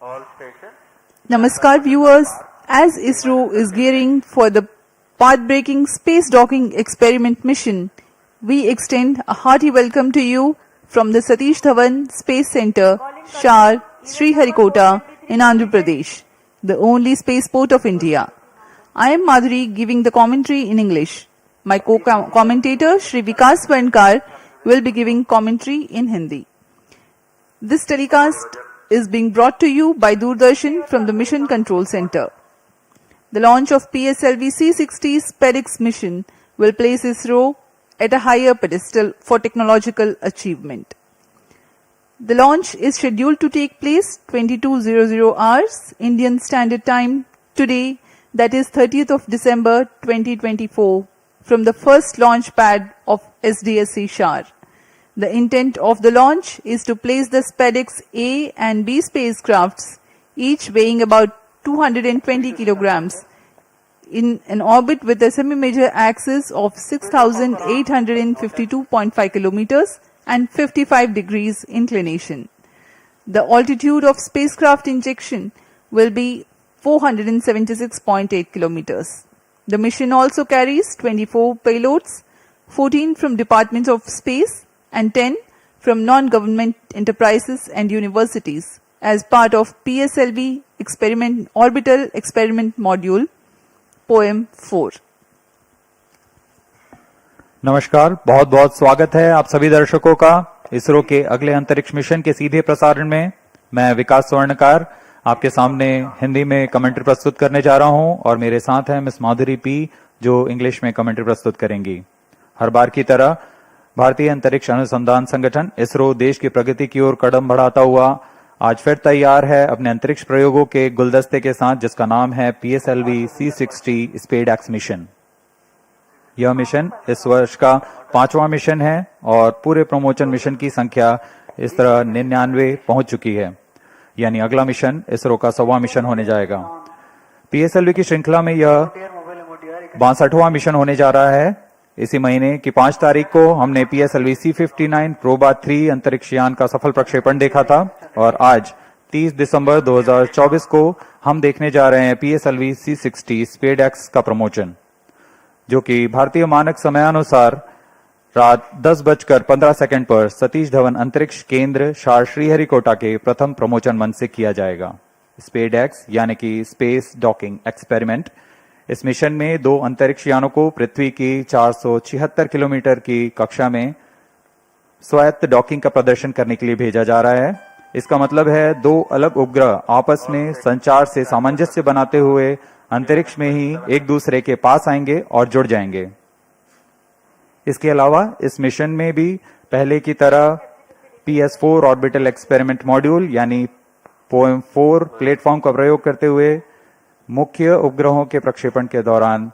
All station. Namaskar viewers, as ISRO is gearing for the path-breaking space docking experiment mission, we extend a hearty welcome to you from the Satish Dhawan Space Center, Shar, Sriharikota in Andhra Pradesh, the only spaceport of India. I am Madhuri giving the commentary in English. My co-commentator Shri Vikas Varnkar will be giving commentary in Hindi. This telecast is being brought to you by Doordarshan from the Mission Control Center. The launch of PSLV C-60 SpaceX mission will place ISRO at a higher pedestal for technological achievement. The launch is scheduled to take place 22:00 hours Indian Standard Time today, that is 30th of December 2024, from the first launch pad of SDSC Shar. The intent of the launch is to place the SpaceX A and B spacecrafts, each weighing about 220 kilograms, in an orbit with a semi-major axis of 6,852.5 kilometers and 55 degrees inclination. The altitude of spacecraft injection will be 476.8 kilometers. The mission also carries 24 payloads, 14 from Departments of Space and 10 from non-government enterprises and universities as part of PSLV Orbital Experiment Module, Poem 4. नमस्कार, बहुत बहुत स्वागत है आप सभी दर्शकों का इसरो के अगले अंतरिक्ष मिशन के सीधे प्रसारण में। मैं विकास स्वर्णकार आपके सामने हिंदी में कमेंट्री प्रस्तुत करने जा रहा हूं और मेरे साथ हैं मिस माधुरी पी जो इंग्लिश में कमेंट्री प्रस्तुत करेंगी। हर बार की तरह भारतीय अंतरिक्ष अनुसंधान संगठन इसरो देश की प्रगति की ओर कदम बढ़ाता हुआ आज फिर तैयार है अपने अंतरिक्ष प्रयोगों के गुलदस्ते के साथ, जिसका नाम है PSLV C-60 SpaceX मिशन। यह मिशन इस वर्ष का 5वां मिशन है और पूरे प्रमोशन मिशन की संख्या इस तरह 99 पहुंच चुकी है, यानी अगला मिशन इसरो का 100वां मिशन होने जाएगा। PSLV की श्रृंखला में यह 62वां मिशन होने जा रहा है। इसी महीने की 5 तारीख को हमने PSLV C-59 प्रोबा 3 अंतरिक्ष यान का सफल प्रक्षेपण देखा था और आज 30 दिसंबर 2024 को हम देखने जा रहे हैं PSLV C-60 SpaceX का प्रमोशन, जो कि भारतीय मानक समयानुसार रात 10:15 पर सतीश धवन अंतरिक्ष केंद्र शार श्रीहरिकोटा के प्रथम प्रमोशन मंच से किया जाएगा। SpaceX यानी कि स्पेस डॉकिंग एक्सपेरिमेंट, इस मिशन में 2 अंतरिक्ष यानों को पृथ्वी की 476 किलोमीटर की कक्षा में स्वायत्त डॉकिंग का प्रदर्शन करने के लिए भेजा जा रहा है। इसका मतलब है 2 अलग उपग्रह आपस में संचार से सामंजस्य बनाते हुए अंतरिक्ष में ही एक दूसरे के पास आएंगे और जुड़ जाएंगे। इसके अलावा इस मिशन में भी पहले की तरह PS4 ऑर्बिटल एक्सपेरिमेंट मॉड्यूल यानी पोएम 4 प्लेटफॉर्म का प्रयोग करते हुए मुख्य उपग्रहों के प्रक्षेपण के दौरान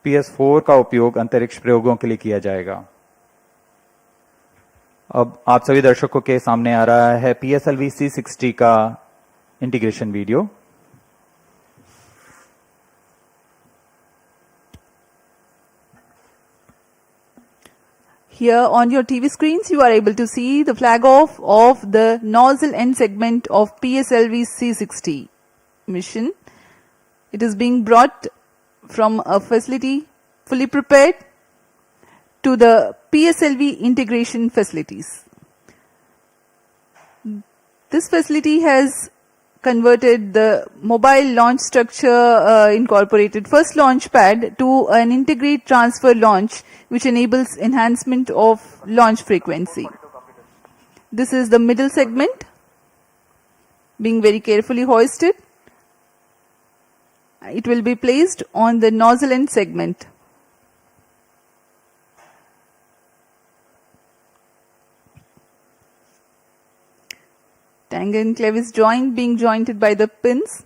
PS4 का उपयोग अंतरिक्ष प्रयोगों के लिए किया जाएगा। अब आप सभी दर्शकों के सामने आ रहा है PSLV C-60 का integration video. Here on your TV screens, you are able to see the flag off of the nozzle end segment of PSLV C-60 mission. It is being brought from a facility fully prepared to the PSLV integration facilities. This facility has converted the mobile launch structure incorporated first launch pad to an integrate transfer launch, which enables enhancement of launch frequency. This is the middle segment being very carefully hoisted. It will be placed on the nozzle end segment. Tang and clevis joint being jointed by the pins.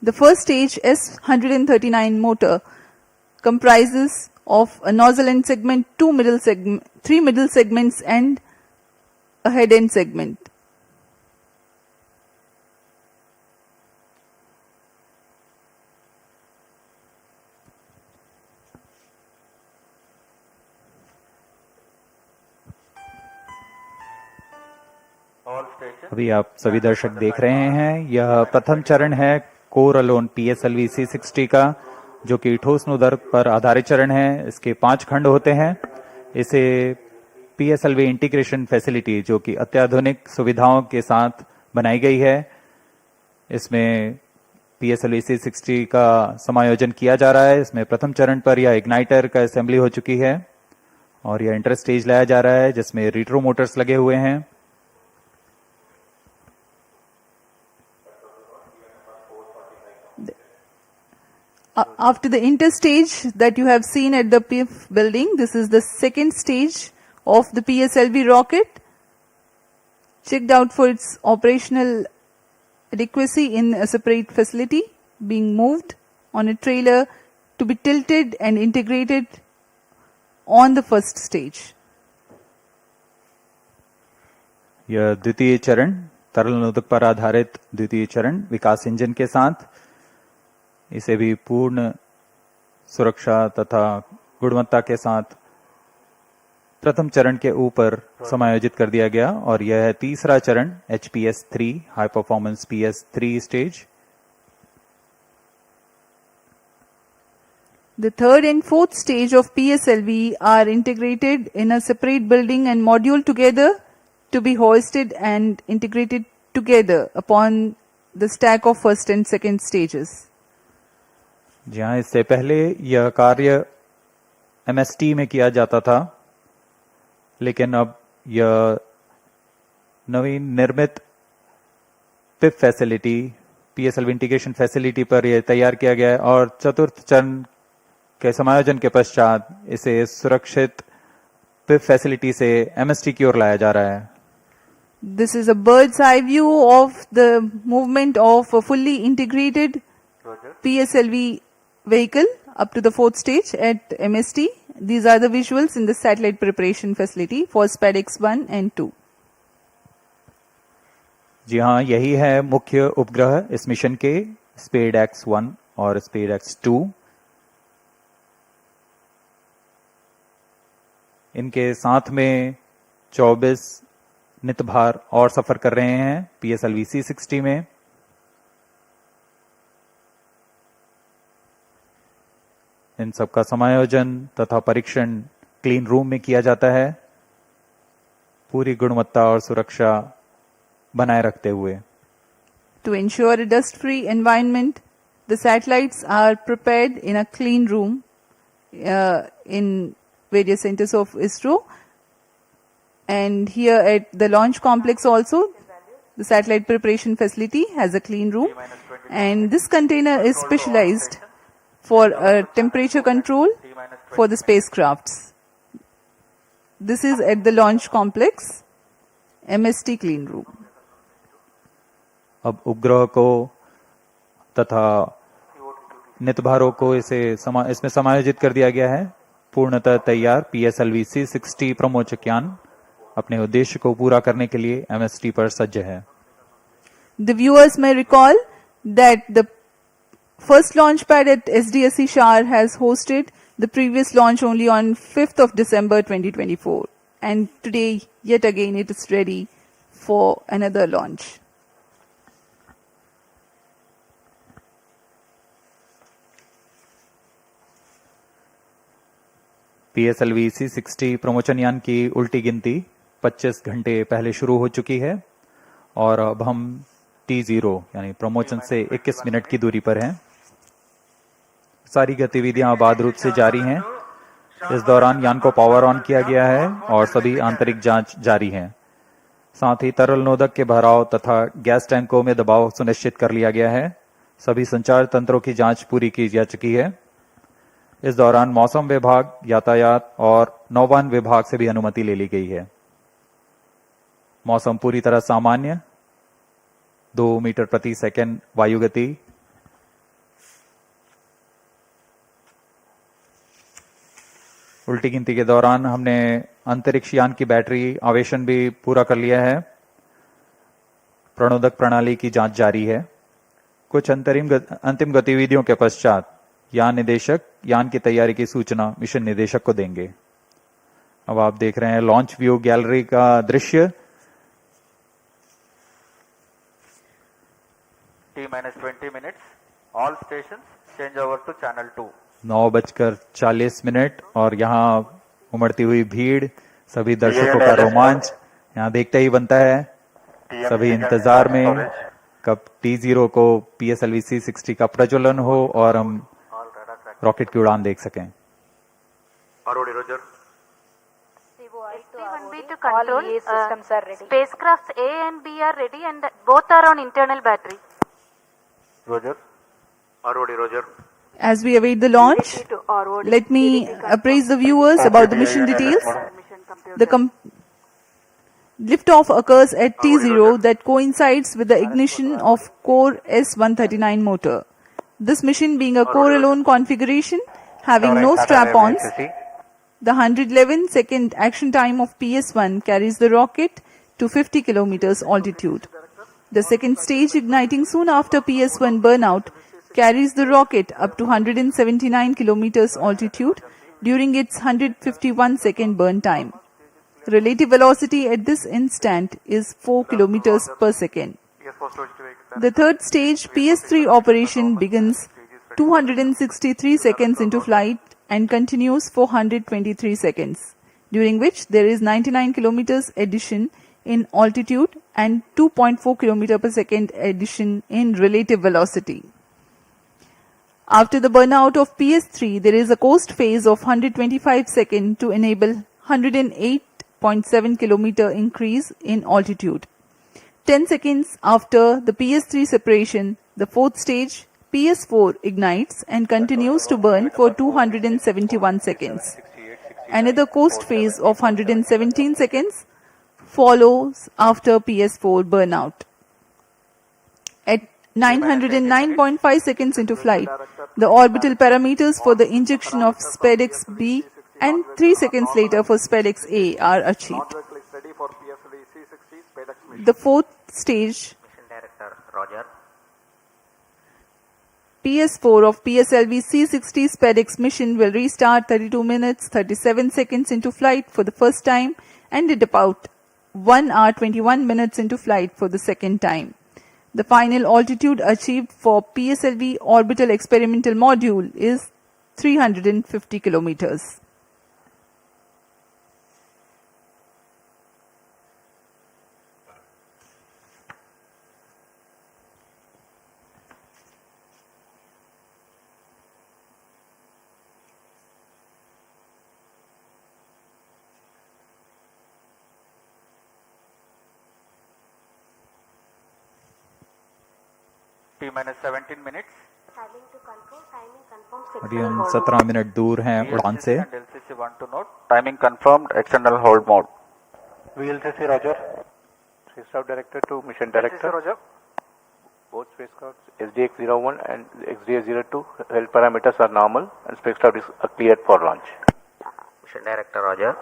The first stage S139 motor comprises of a nozzle end segment, 3 middle segments and a head end segment. अभी आप सभी दर्शक देख रहे हैं, यह प्रथम चरण है कोर अलोन PSLV C60 का, जो कि ठोस नोदक पर आधारित चरण है। इसके 5 खंड होते हैं। इसे PSLV इंटीग्रेशन फैसिलिटी, जो कि अत्याधुनिक सुविधाओं के साथ बनाई गई है, इसमें PSLV C60 का समायोजन किया जा रहा है। इसमें प्रथम चरण पर यह इग्नाइटर का असेंबली हो चुकी है और यह इंटर स्टेज लाया जा रहा है, जिसमें रिट्रो मोटर्स लगे हुए हैं। After the interstage that you have seen at the PIF building, this is the second stage of the PSLV rocket, checked out for its operational adequacy in a separate facility, being moved on a trailer to be tilted and integrated on the first stage. यह द्वितीय चरण, तरल नोदक पर आधारित द्वितीय चरण विकास engine के साथ, इसे भी पूर्ण सुरक्षा तथा गुणवत्ता के साथ प्रथम चरण के ऊपर समायोजित कर दिया गया। और यह है तीसरा चरण HPS3 high performance PS3 stage. The third and fourth stage of PSLV are integrated in a separate building and module together to be hoisted and integrated together upon the stack of first and second stages. जहां इससे पहले यह कार्य MST में किया जाता था, लेकिन अब यह नवीन निर्मित पिप फैसिलिटी, PSLV इंटीग्रेशन फैसिलिटी पर यह तैयार किया गया है और चतुर्थ चरण के समायोजन के पश्चात इसे सुरक्षित पिप फैसिलिटी से MST की ओर लाया जा रहा है। This is a bird's eye view of the movement of a fully integrated PSLV vehicle up to the fourth stage at MST. These are the visuals in the satellite preparation facility for SPADX 1 and 2. जी हाँ, यही है मुख्य उपग्रह इस mission के, SPADX 1 और SPADX 2। इनके साथ में 24 नितभार और सफर कर रहे हैं PSLV C60 में। इन सब का समायोजन तथा परीक्षण क्लीन रूम में किया जाता है, पूरी गुणवत्ता और सुरक्षा बनाए रखते हुए। To ensure a dust-free environment, the satellites are prepared in a clean room in various centers of Isro. And here at the launch complex also, the satellite preparation facility has a clean room. And this container is specialized for temperature control for the spacecrafts. This is at the launch complex, MST clean room. अब उपग्रह को तथा नितभारों को इसमें समायोजित कर दिया गया है। पूर्णतः तैयार PSLV C60 प्रमोचकयान अपने उद्देश्य को पूरा करने के लिए MST पर सज्ज है। The viewers may recall that the first launch pad at SDSC Shar has hosted the previous launch only on 5th of December 2024. And today, yet again, it is ready for another launch. PSLV C60 प्रमोचन यान की उल्टी गिनती 25 घंटे पहले शुरू हो चुकी है और अब हम T0 यानी प्रमोचन से 21 मिनट की दूरी पर हैं। सारी गतिविधियां आबाद रूप से जारी हैं। इस दौरान यान को पावर ऑन किया गया है और सभी आंतरिक जांच जारी है। साथ ही तरल नोदक के भराव तथा गैस टैंकों में दबाव सुनिश्चित कर लिया गया है। सभी संचार तंत्रों की जांच पूरी की जा चुकी है। इस दौरान मौसम विभाग, यातायात और नौवहन विभाग से भी अनुमति ले ली गई है। मौसम पूरी तरह सामान्य, 2 मीटर प्रति सेकंड वायु गति। उल्टी गिनती के दौरान हमने अंतरिक्ष यान की बैटरी आवेशन भी पूरा कर लिया है। प्रणोदक प्रणाली की जांच जारी है। कुछ अंतिम गतिविधियों के पश्चात यान निदेशक यान की तैयारी की सूचना मिशन निदेशक को देंगे। अब आप देख रहे हैं लॉन्च व्यू गैलरी का दृश्य। T-20 minutes. All stations change over to channel 2. 9:40 और यहाँ उमड़ती हुई भीड़, सभी दर्शकों का रोमांच यहाँ देखते ही बनता है। सभी इंतजार में कब T0 को PSLV C60 का प्रज्वलन हो और हम रॉकेट की उड़ान देख सकें। ROD Roger. SP1B to control. All systems are ready. Spacecrafts A and B are ready and both are on internal battery. Roger. ROD Roger. As we await the launch, let me appraise the viewers about the mission details. The liftoff occurs at T0 that coincides with the ignition of core S139 motor. This mission being a core-alone configuration, having no strap-ons, the 111-second action time of PS1 carries the rocket to 50 kilometers altitude. The second stage, igniting soon after PS1 burnout, carries the rocket up to 179 kilometers altitude during its 151-second burn time. Relative velocity at this instant is 4 kilometers per second. The third stage, PS3 operation, begins 263 seconds into flight and continues for 123 seconds, during which there is 99 kilometers addition in altitude and 2.4 km per second addition in relative velocity. After the burnout of PS3, there is a coast phase of 125 seconds to enable 108.7 km increase in altitude. 10 seconds after the PS3 separation, the fourth stage, PS4, ignites and continues to burn for 271 seconds. Another coast phase of 117 seconds follows after PS4 burnout. At 909.5 seconds into flight, the orbital parameters for the injection of SpaceX B and 3 seconds later for SpaceX A are achieved. The fourth stage, PS4 of PSLV C60 SpaceX mission, will restart 32 minutes 37 seconds into flight for the first time and at about 1 hour 21 minutes into flight for the second time. The final altitude achieved for PSLV orbital experimental module is 350 kilometers. T-17 minutes. अभी हम 17 minute दूर हैं उड़ान से। LCC want to note. Timing confirmed. External hold mode. VLCC Roger. Spacecraft Director to Mission Director. LCC Roger. Both spacecrafts SDX-01 and XDX-02 health parameters are normal and spacecraft is cleared for launch. Mission Director Roger.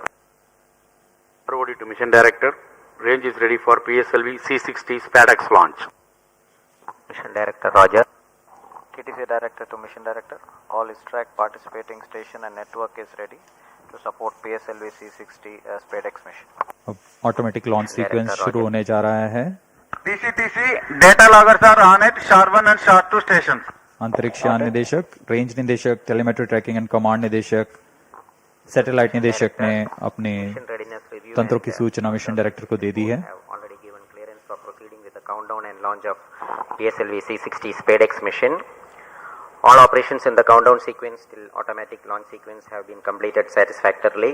ROD to Mission Director. Range is ready for PSLV C60 SpaceX launch. Mission Director Roger. TTC Director to Mission Director. All ISTRAC participating station and network is ready to support PSLV C60 SpaceX mission. अब automatic launch sequence शुरू होने जा रहा है। TCTC data loggers are on at SHAR-1 and SHAR-2 stations. अंतरिक्ष यान निदेशक, range निदेशक, टेलीमेट्री ट्रैकिंग एंड कमांड निदेशक, सैटेलाइट निदेशक ने अपने तंत्रों की सूचना मिशन डायरेक्टर को दे दी है। Countdown and launch of PSLV C60 SpaceX mission. All operations in the countdown sequence till automatic launch sequence have been completed satisfactorily.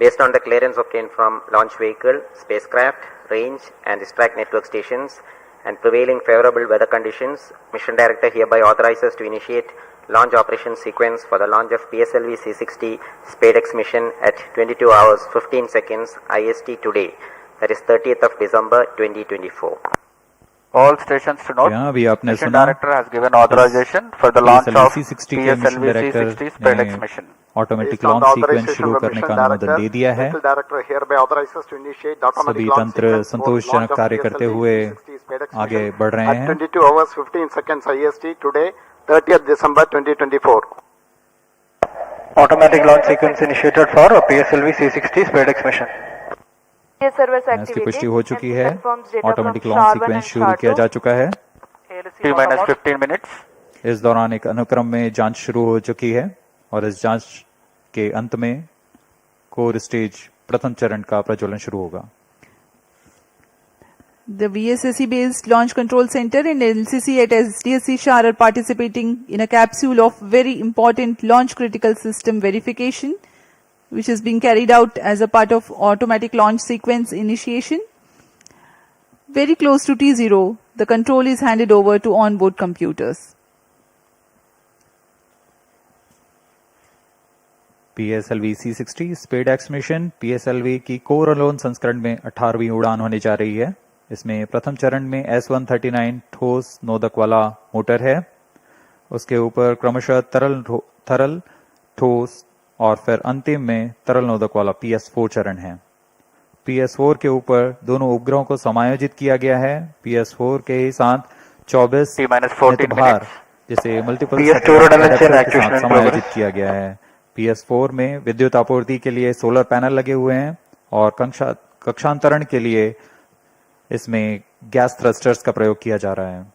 Based on the clearance obtained from launch vehicle, spacecraft, range and ISTRAC network stations and prevailing favorable weather conditions, Mission Director hereby authorizes to initiate launch operation sequence for the launch of PSLV C60 SpaceX mission at 22 hours 15 seconds IST today. That is 30th of December 2024. All stations to note. अभी आपने Mission सुना Director has given authorization for the launch of C60 के mission PSLV director C60 SpaceX mission. Automatic launch sequence शुरू करने का अनुमोदन दे दिया है। सभी तंत्र संतोषजनक कार्य करते हुए आगे बढ़ रहे हैं। 22 hours 15 seconds IST today 30th December 2024. Automatic launch sequence initiated for PSLV C60 SpaceX mission. इसकी पुष्टि हो चुकी है। ऑटोमेटिक लॉन्च सीक्वेंस शुरू किया जा चुका है। T minus 15 minutes. इस दौरान एक अनुक्रम में जांच शुरू हो चुकी है और इस जांच के अंत में कोर स्टेज प्रथम चरण का प्रज्वलन शुरू होगा. The VSSC based Launch Control Center and LCC at SDSC Shar are participating in a capsule of very important launch critical system verification, which is being carried out as a part of automatic launch sequence initiation. Very close to T0, the control is handed over to onboard computers. PSLV C60 SpaceX mission PSLV की core alone संस्करण में 18वीं उड़ान होने जा रही है. इसमें प्रथम चरण में S139 ठोस नोदक वाला मोटर है. उसके ऊपर क्रमशः तरल ठोस और फिर अंतिम में तरल नोदक वाला PS4 चरण है. PS4 के ऊपर दोनों उपग्रहों को समायोजित किया गया है. PS4 के साथ 24 भार जिसे मल्टीपल समायोजित किया गया है. PS4 में विद्युत आपूर्ति के लिए सोलर पैनल लगे हुए हैं और कक्षांतरण के लिए इसमें गैस थ्रस्टर्स का प्रयोग किया जा रहा है.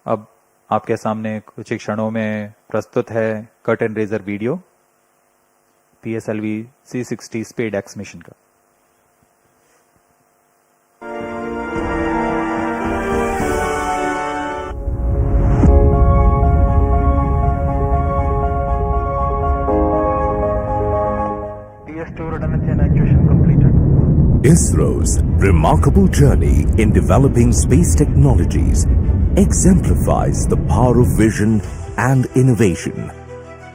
अब आपके सामने कुछ ही क्षणों में प्रस्तुत है curtain raiser video PSLV C60 SpaceX mission का. ISRO's remarkable journey in developing space technologies exemplifies the power of vision and innovation.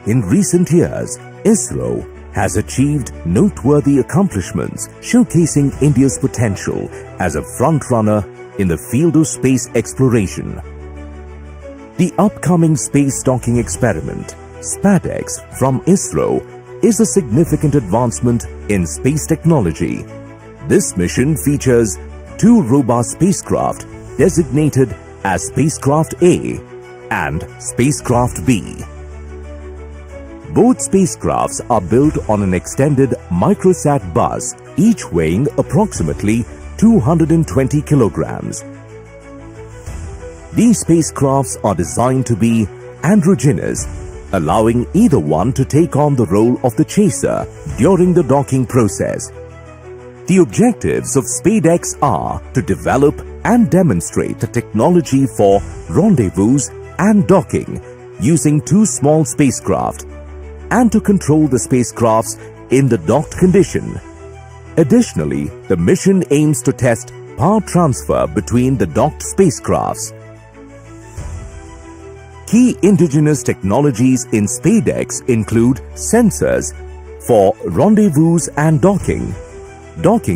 In recent years, ISRO has achieved noteworthy accomplishments showcasing India's potential as a front-runner in the field of space exploration. The upcoming space docking experiment, SpaceX, from ISRO is a significant advancement in space technology. This mission features two robust spacecraft designated as Spacecraft A and Spacecraft B. Both spacecrafts are built on an extended microsat bus, each weighing approximately 220 kilograms. These spacecrafts are designed to be androgynous, allowing either one to take on the role of the chaser during the docking process. The objectives of SpaceX are to develop and demonstrate the technology for rendezvous and docking using two small spacecraft and to control the spacecrafts in the docked condition. Additionally, the mission aims to test power transfer between the docked spacecrafts. Key indigenous technologies in SpaceX include sensors for rendezvous and docking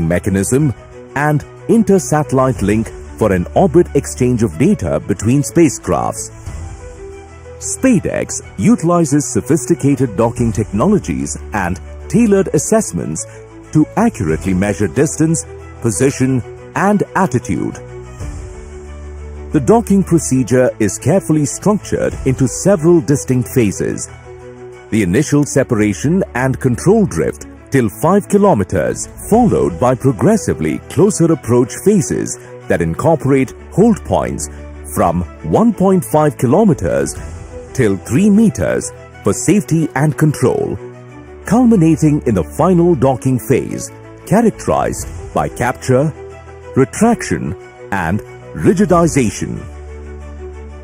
mechanism, and inter-satellite link for an orbit exchange of data between spacecrafts. SpaceX utilizes sophisticated docking technologies and tailored assessments to accurately measure distance, position, and attitude. The docking procedure is carefully structured into several distinct phases. The initial separation and control drift till 5 kilometers, followed by progressively closer approach phases that incorporate hold points from 1.5 kilometers till 3 meters for safety and control, culminating in the final docking phase, characterized by capture, retraction, and rigidization.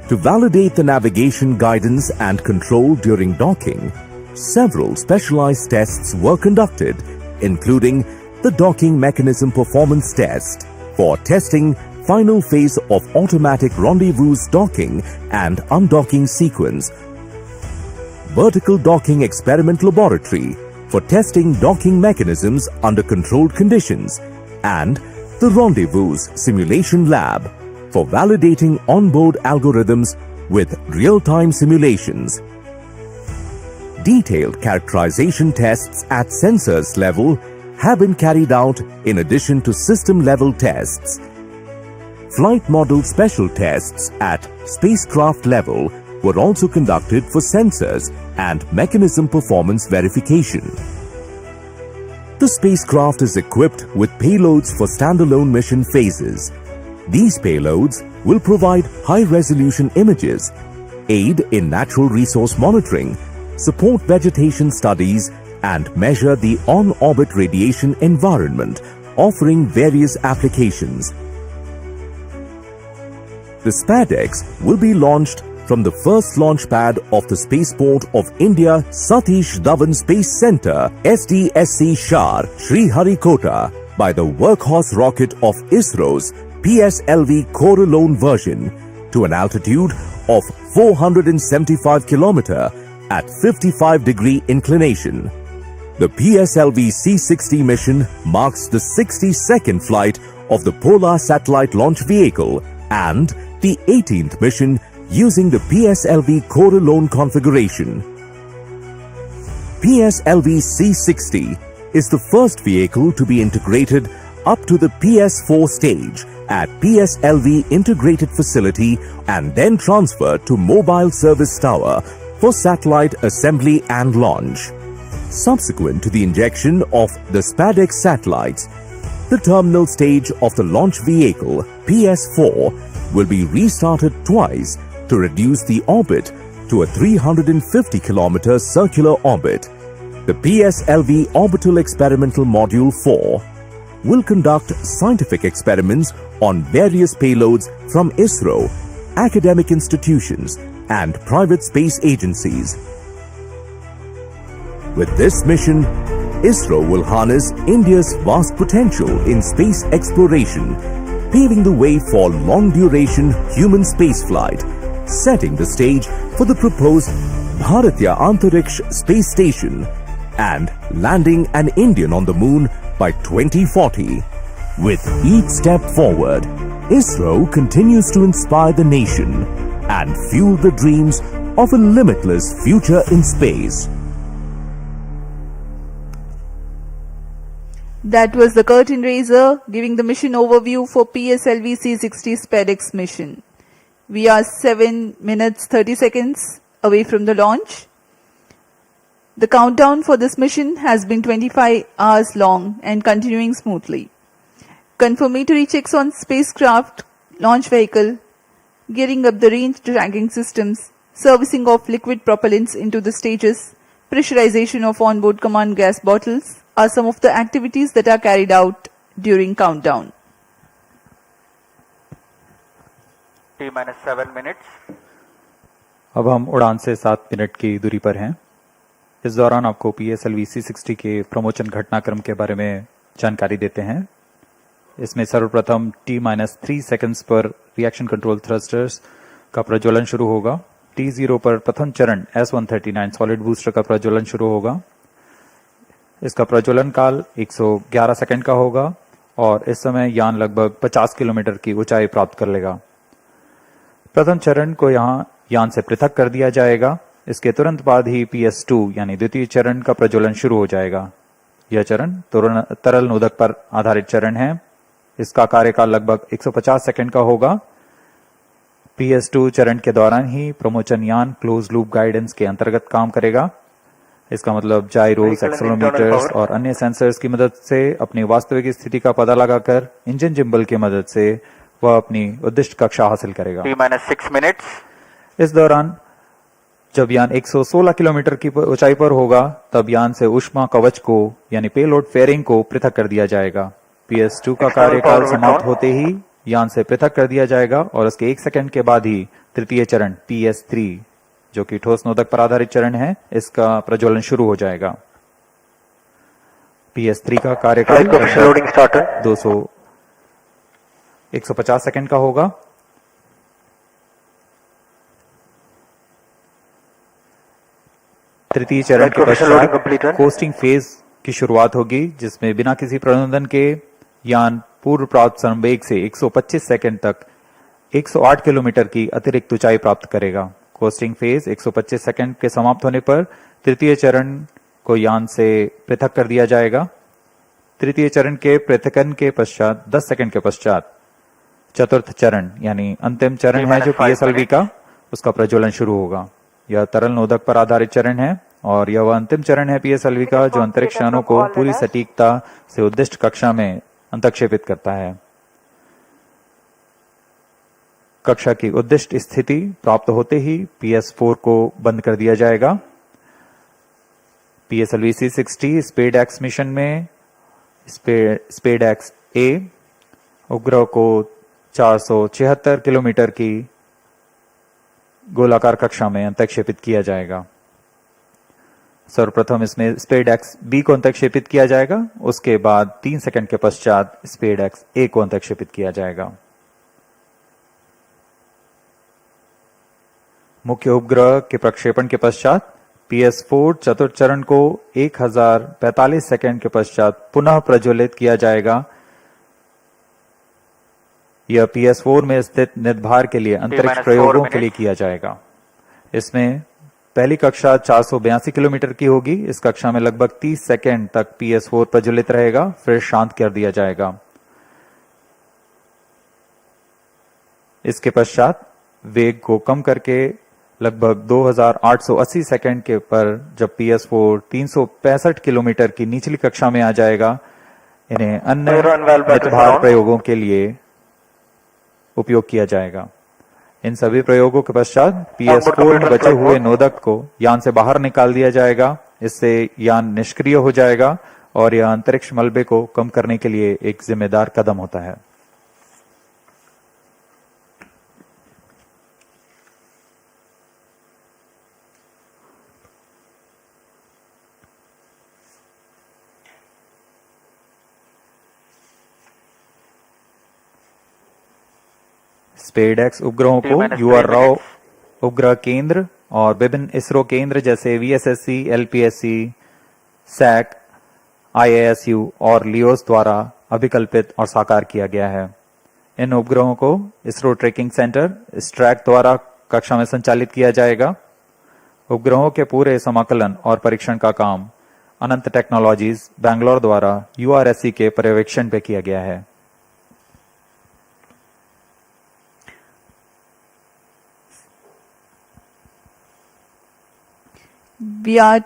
To validate the navigation guidance and control during docking, several specialized tests were conducted, including the docking mechanism performance test for testing final phase of automatic rendezvous docking and undocking sequence, vertical docking experiment laboratory for testing docking mechanisms under controlled conditions, and the rendezvous simulation lab for validating onboard algorithms with real-time simulations. Detailed characterization tests at sensors level have been carried out in addition to system level tests. Flight model special tests at spacecraft level were also conducted for sensors and mechanism performance verification. The spacecraft is equipped with payloads for standalone mission phases. These payloads will provide high-resolution images, aid in natural resource monitoring, support vegetation studies, and measure the on-orbit radiation environment, offering various applications. The SPADEX will be launched from the first launch pad of the Spaceport of India Satish Dhawan Space Centre SDSC Shar, Sriharikota, by the workhorse rocket of Isro's PSLV Coralone version to an altitude of 475 km at 55-degree inclination. The PSLV C-60 mission marks the 62nd flight of the Polar Satellite Launch Vehicle and the 18th mission using the PSLV Coralone configuration. PSLV C-60 is the first vehicle to be integrated up to the PS4 stage at PSLV Integrated Facility and then transferred to Mobile Service Tower for satellite assembly and launch. Subsequent to the injection of the SPADEX satellites, the terminal stage of the launch vehicle, PS4, will be restarted twice to reduce the orbit to a 350 km circular orbit. The PSLV Orbital Experimental Module 4 will conduct scientific experiments on various payloads from Isro, academic institutions, and private space agencies. With this mission, Isro will harness India's vast potential in space exploration, paving the way for long-duration human spaceflight, setting the stage for the proposed Bharatiya Antariksh Space Station and landing an Indian on the moon by 2040. With each step forward, Isro continues to inspire the nation and fuel the dreams of a limitless future in space. That was the curtain raiser giving the mission overview for PSLV C-60 SPADEX mission. We are 7 minutes 30 seconds away from the launch. The countdown for this mission has been 25 hours long and continuing smoothly. Confirmatory checks on spacecraft, launch vehicle, gearing up the range tracking systems, servicing of liquid propellants into the stages, pressurization of onboard command gas bottles are some of the activities that are carried out during countdown. T-minus 7 minutes. अब हम उड़ान से 7 minute की दूरी पर हैं। इस दौरान आपको PSLV C-60 के प्रमोशन घटनाक्रम के बारे में जानकारी देते हैं। इसमें सर्वप्रथम T-3 सेकंड्स पर रिएक्शन कंट्रोल थ्रस्टर्स का प्रज्वलन शुरू होगा। T0 पर प्रथम चरण S-139 सॉलिड बूस्टर का प्रज्वलन शुरू होगा। इसका प्रज्वलन काल 111 सेकंड का होगा और इस समय यान लगभग 50 किलोमीटर की ऊंचाई प्राप्त कर लेगा। प्रथम चरण को यहाँ यान से पृथक कर दिया जाएगा। इसके तुरंत बाद ही PS2 यानी द्वितीय चरण का प्रज्वलन शुरू हो जाएगा। यह चरण तरल नोदक पर आधारित चरण है। इसका कार्यकाल लगभग 150 सेकंड का होगा। PS2 चरण के दौरान ही प्रमोशन यान क्लोज लूप गाइडेंस के अंतर्गत काम करेगा। इसका मतलब जाइरोस, एक्सेलेरोमीटर्स और अन्य सेंसर्स की मदद से अपनी वास्तविक स्थिति का पता लगाकर इंजन जिम्बल की मदद से वह अपनी उद्दिष्ट कक्षा हासिल करेगा। T-6 minutes. इस दौरान जब यान 116 किलोमीटर की ऊंचाई पर होगा तब यान से ऊष्मा कवच को यानी पेलोड फेयरिंग को पृथक कर दिया जाएगा। PS2 का कार्यकाल समाप्त होते ही यान से पृथक कर दिया जाएगा और उसके 1 सेकंड के बाद ही तृतीय चरण PS3 जो कि ठोस नोदक पर आधारित चरण है, इसका प्रज्वलन शुरू हो जाएगा। PS3 का कार्यकाल 150 सेकंड का होगा। तृतीय चरण के पश्चात कोस्टिंग फेज की शुरुआत होगी, जिसमें बिना किसी प्रबंधन के यान पूर्व प्राप्त संवेग से 125 सेकंड तक 108 किलोमीटर की अतिरिक्त ऊंचाई प्राप्त करेगा। कोस्टिंग फेज 125 सेकंड के समाप्त होने पर तृतीय चरण को यान से पृथक कर दिया जाएगा। तृतीय चरण के पृथकन के पश्चात 10 सेकंड के पश्चात चतुर्थ चरण यानी अंतिम चरण है जो पीएसएलवी का, उसका प्रज्वलन शुरू होगा। यह तरल नोदक पर आधारित चरण है और यह वह अंतिम चरण है पीएसएलवी का जो अंतरिक्ष यानों को पूरी सटीकता से उद्दिष्ट कक्षा में अंतक्षेपित करता है। कक्षा की उद्दिष्ट स्थिति प्राप्त होते ही PS4 को बंद कर दिया जाएगा। PSLV C60 SpaDeX mission में स्पेड एक्स ए उपग्रह को 476 किलोमीटर की गोलाकार कक्षा में अंतक्षेपित किया जाएगा। सर्वप्रथम इसमें स्पेड एक्स बी को अंतक्षेपित किया जाएगा, उसके बाद 3 सेकंड के पश्चात स्पेड एक्स ए को अंतक्षेपित किया जाएगा। मुख्य उपग्रह के प्रक्षेपण के पश्चात PS4 चतुर्थ चरण को 1045 सेकंड के पश्चात पुनः प्रज्वलित किया जाएगा। यह PS4 में स्थित निदभार के लिए अंतरिक्ष प्रयोगों के लिए किया जाएगा। इसमें पहली कक्षा 482 किलोमीटर की होगी। इस कक्षा में लगभग 30 सेकंड तक PS4 प्रज्वलित रहेगा, फिर शांत कर दिया जाएगा। इसके पश्चात वेग को कम करके लगभग 2880 सेकंड के पर जब PS4 365 किलोमीटर की निचली कक्षा में आ जाएगा, इन्हें अन्य निदभार प्रयोगों के लिए उपयोग किया जाएगा। इन सभी प्रयोगों के पश्चात PS4 में बचे हुए नोदक को यान से बाहर निकाल दिया जाएगा। इससे यान निष्क्रिय हो जाएगा और यह अंतरिक्ष मलबे को कम करने के लिए एक जिम्मेदार कदम होता है। स्पेड एक्स उपग्रहों को यूआर राव उपग्रह केंद्र और विभिन्न इसरो केंद्र जैसे VSSC, LPSC, सैक, IASU और लियोस द्वारा अभिकल्पित और साकार किया गया है। इन उपग्रहों को इसरो ट्रैकिंग सेंटर स्ट्रैक द्वारा कक्षा में संचालित किया जाएगा। उपग्रहों के पूरे समाकलन और परीक्षण का काम अनंत टेक्नोलॉजीज बैंगलोर द्वारा URSC के पर्यवेक्षण पे किया गया है। We are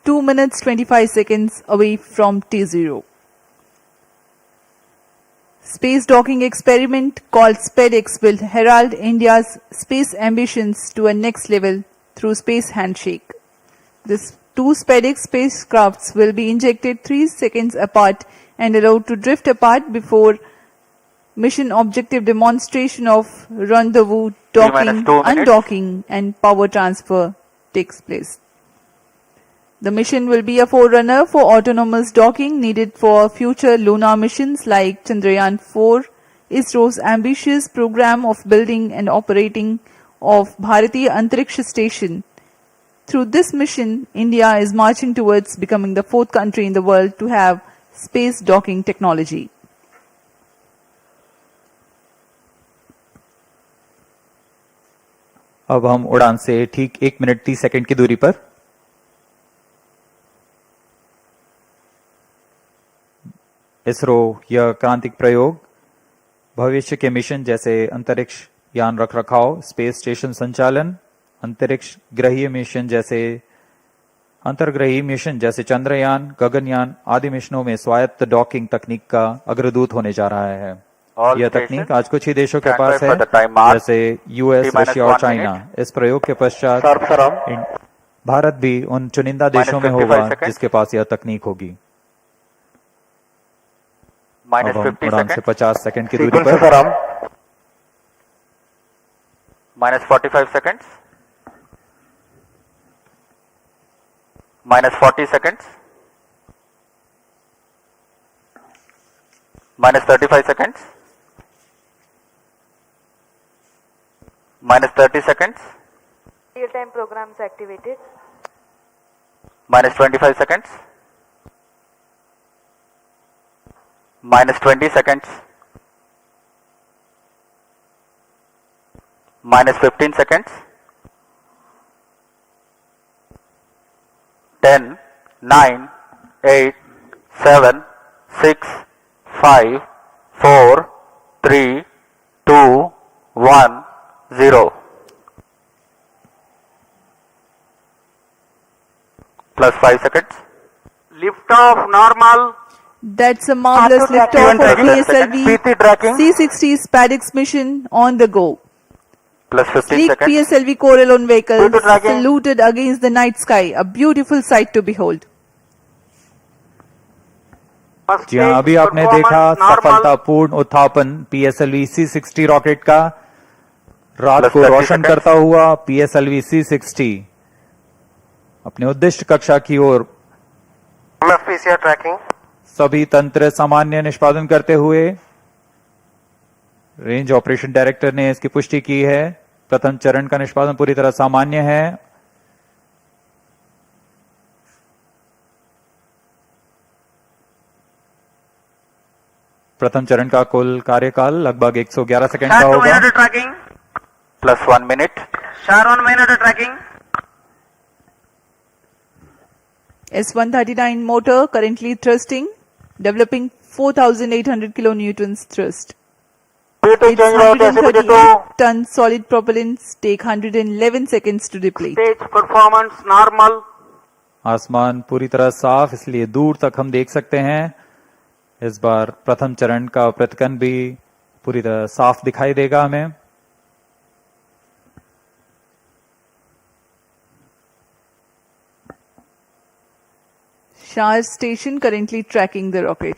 2 minutes 25 seconds away from T0. Space docking experiment called SPEDX will herald India's space ambitions to a next level through space handshake. These two SPEDX spacecrafts will be injected 3 seconds apart and allowed to drift apart before mission objective demonstration of rendezvous, docking, undocking and power transfer takes place. The mission will be a forerunner for autonomous docking needed for future lunar missions like Chandrayaan-4, ISRO's ambitious program of building and operating of Bharatiya Antariksha Station. Through this mission, India is marching towards becoming the 4th country in the world to have space docking technology. अब हम उड़ान से ठीक 1 minute 30 second की दूरी पर इसरो यह क्रांतिक प्रयोग भविष्य के मिशन जैसे अंतरिक्ष यान रखरखाव, स्पेस स्टेशन संचालन, अंतरिक्ष ग्रहीय मिशन जैसे अंतर्ग्रही मिशन जैसे चंद्रयान, गगनयान आदि मिशनों में स्वायत्त डॉकिंग तकनीक का अग्रदूत होने जा रहा है। यह तकनीक आज कुछ ही देशों के पास है जैसे US, रशिया और चाइना। इस प्रयोग के पश्चात भारत भी उन चुनिंदा देशों में होगा जिसके पास यह तकनीक होगी। अब हम उड़ान से 50 सेकंड की दूरी पर -45 seconds, -40 seconds, -35 seconds, -30 seconds, Real-time programs activated. -25 seconds, -20 seconds, -15 seconds, 10, 9, 8, 7, 6, 5, 4, 3, 2, 1, 0. Plus 5 seconds. Lift off normal. That's a marvelous Auto liftoff of tracking. PSLV PT tracking. C60 SPADX mission on the go. Plus 15 Sleek seconds. PSLV Corellon vehicle PT tracking. saluted against the night sky, a beautiful sight to behold. First जी हाँ, stage अभी आपने देखा performance normal. सफलतापूर्ण उत्थापन PSLV C60 rocket का रात Plus को 30 रोशन seconds. करता हुआ PSLV C60 अपने उद्दिष्ट कक्षा की ओर MFPCR tracking. सभी तंत्र सामान्य निष्पादन करते हुए रेंज ऑपरेशन डायरेक्टर ने इसकी पुष्टि की है। प्रथम चरण का निष्पादन पूरी तरह सामान्य है। प्रथम चरण का कुल कार्यकाल लगभग 111 सेकंड का Start 2 होगा। minute tracking. Plus 1 minute. Start 1 minute tracking. S139 motor currently thrusting, developing 4,800 kilonewtons thrust. P2 Its change out SCPT 138-ton solid propellants take 111 seconds to deplete. Stage performance normal. आसमान पूरी तरह साफ, इसलिए दूर तक हम देख सकते हैं। इस बार प्रथम चरण का पृथक्कन भी पूरी तरह साफ दिखाई देगा हमें। Shar station currently tracking the rocket.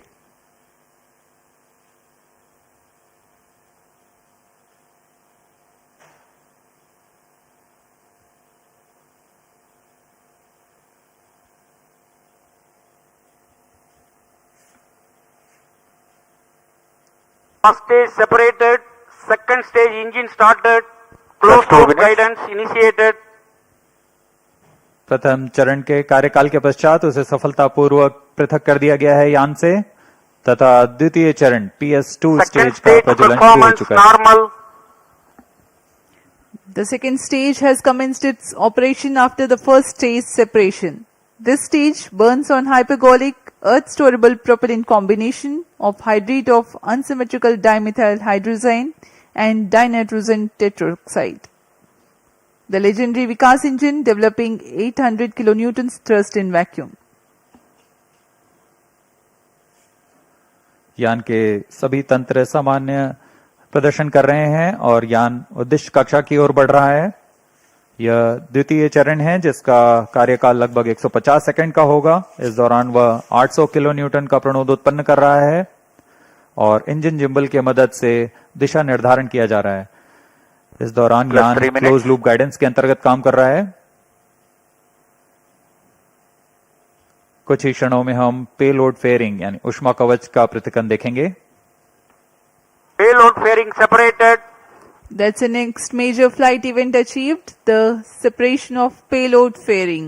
First stage separated. Second stage engine started. Closed Plus 2 loop minutes. guidance initiated. प्रथम चरण के कार्यकाल के पश्चात उसे सफलतापूर्वक पृथक कर दिया गया है यान से तथा द्वितीय चरण PS2 Second स्टेज का stage प्रज्वलन शुरू हो performance चुका है। normal. The second stage has commenced its operation after the first stage separation. This stage burns on hypergolic earth-storable propellant combination of hydrate of unsymmetrical dimethyl hydrazine and dinitrogen tetroxide. The legendary Vikas engine developing 800 kilonewtons thrust in vacuum. यान के सभी तंत्र सामान्य प्रदर्शन कर रहे हैं और यान उद्दिष्ट कक्षा की ओर बढ़ रहा है। यह द्वितीय चरण है जिसका कार्यकाल लगभग 150 सेकंड का होगा। इस दौरान वह 800 किलो न्यूटन का प्रणोद उत्पन्न कर रहा है और इंजन जिम्बल की मदद से दिशा निर्धारण किया जा रहा है। इस दौरान Plus यान 3 minutes. क्लोज लूप गाइडेंस के अंतर्गत काम कर रहा है। कुछ ही क्षणों में हम पेलोड फेयरिंग यानी ऊष्मा कवच का पृथक्कन देखेंगे। Payload fairing separated. That's the next major flight event achieved, the separation of payload fairing.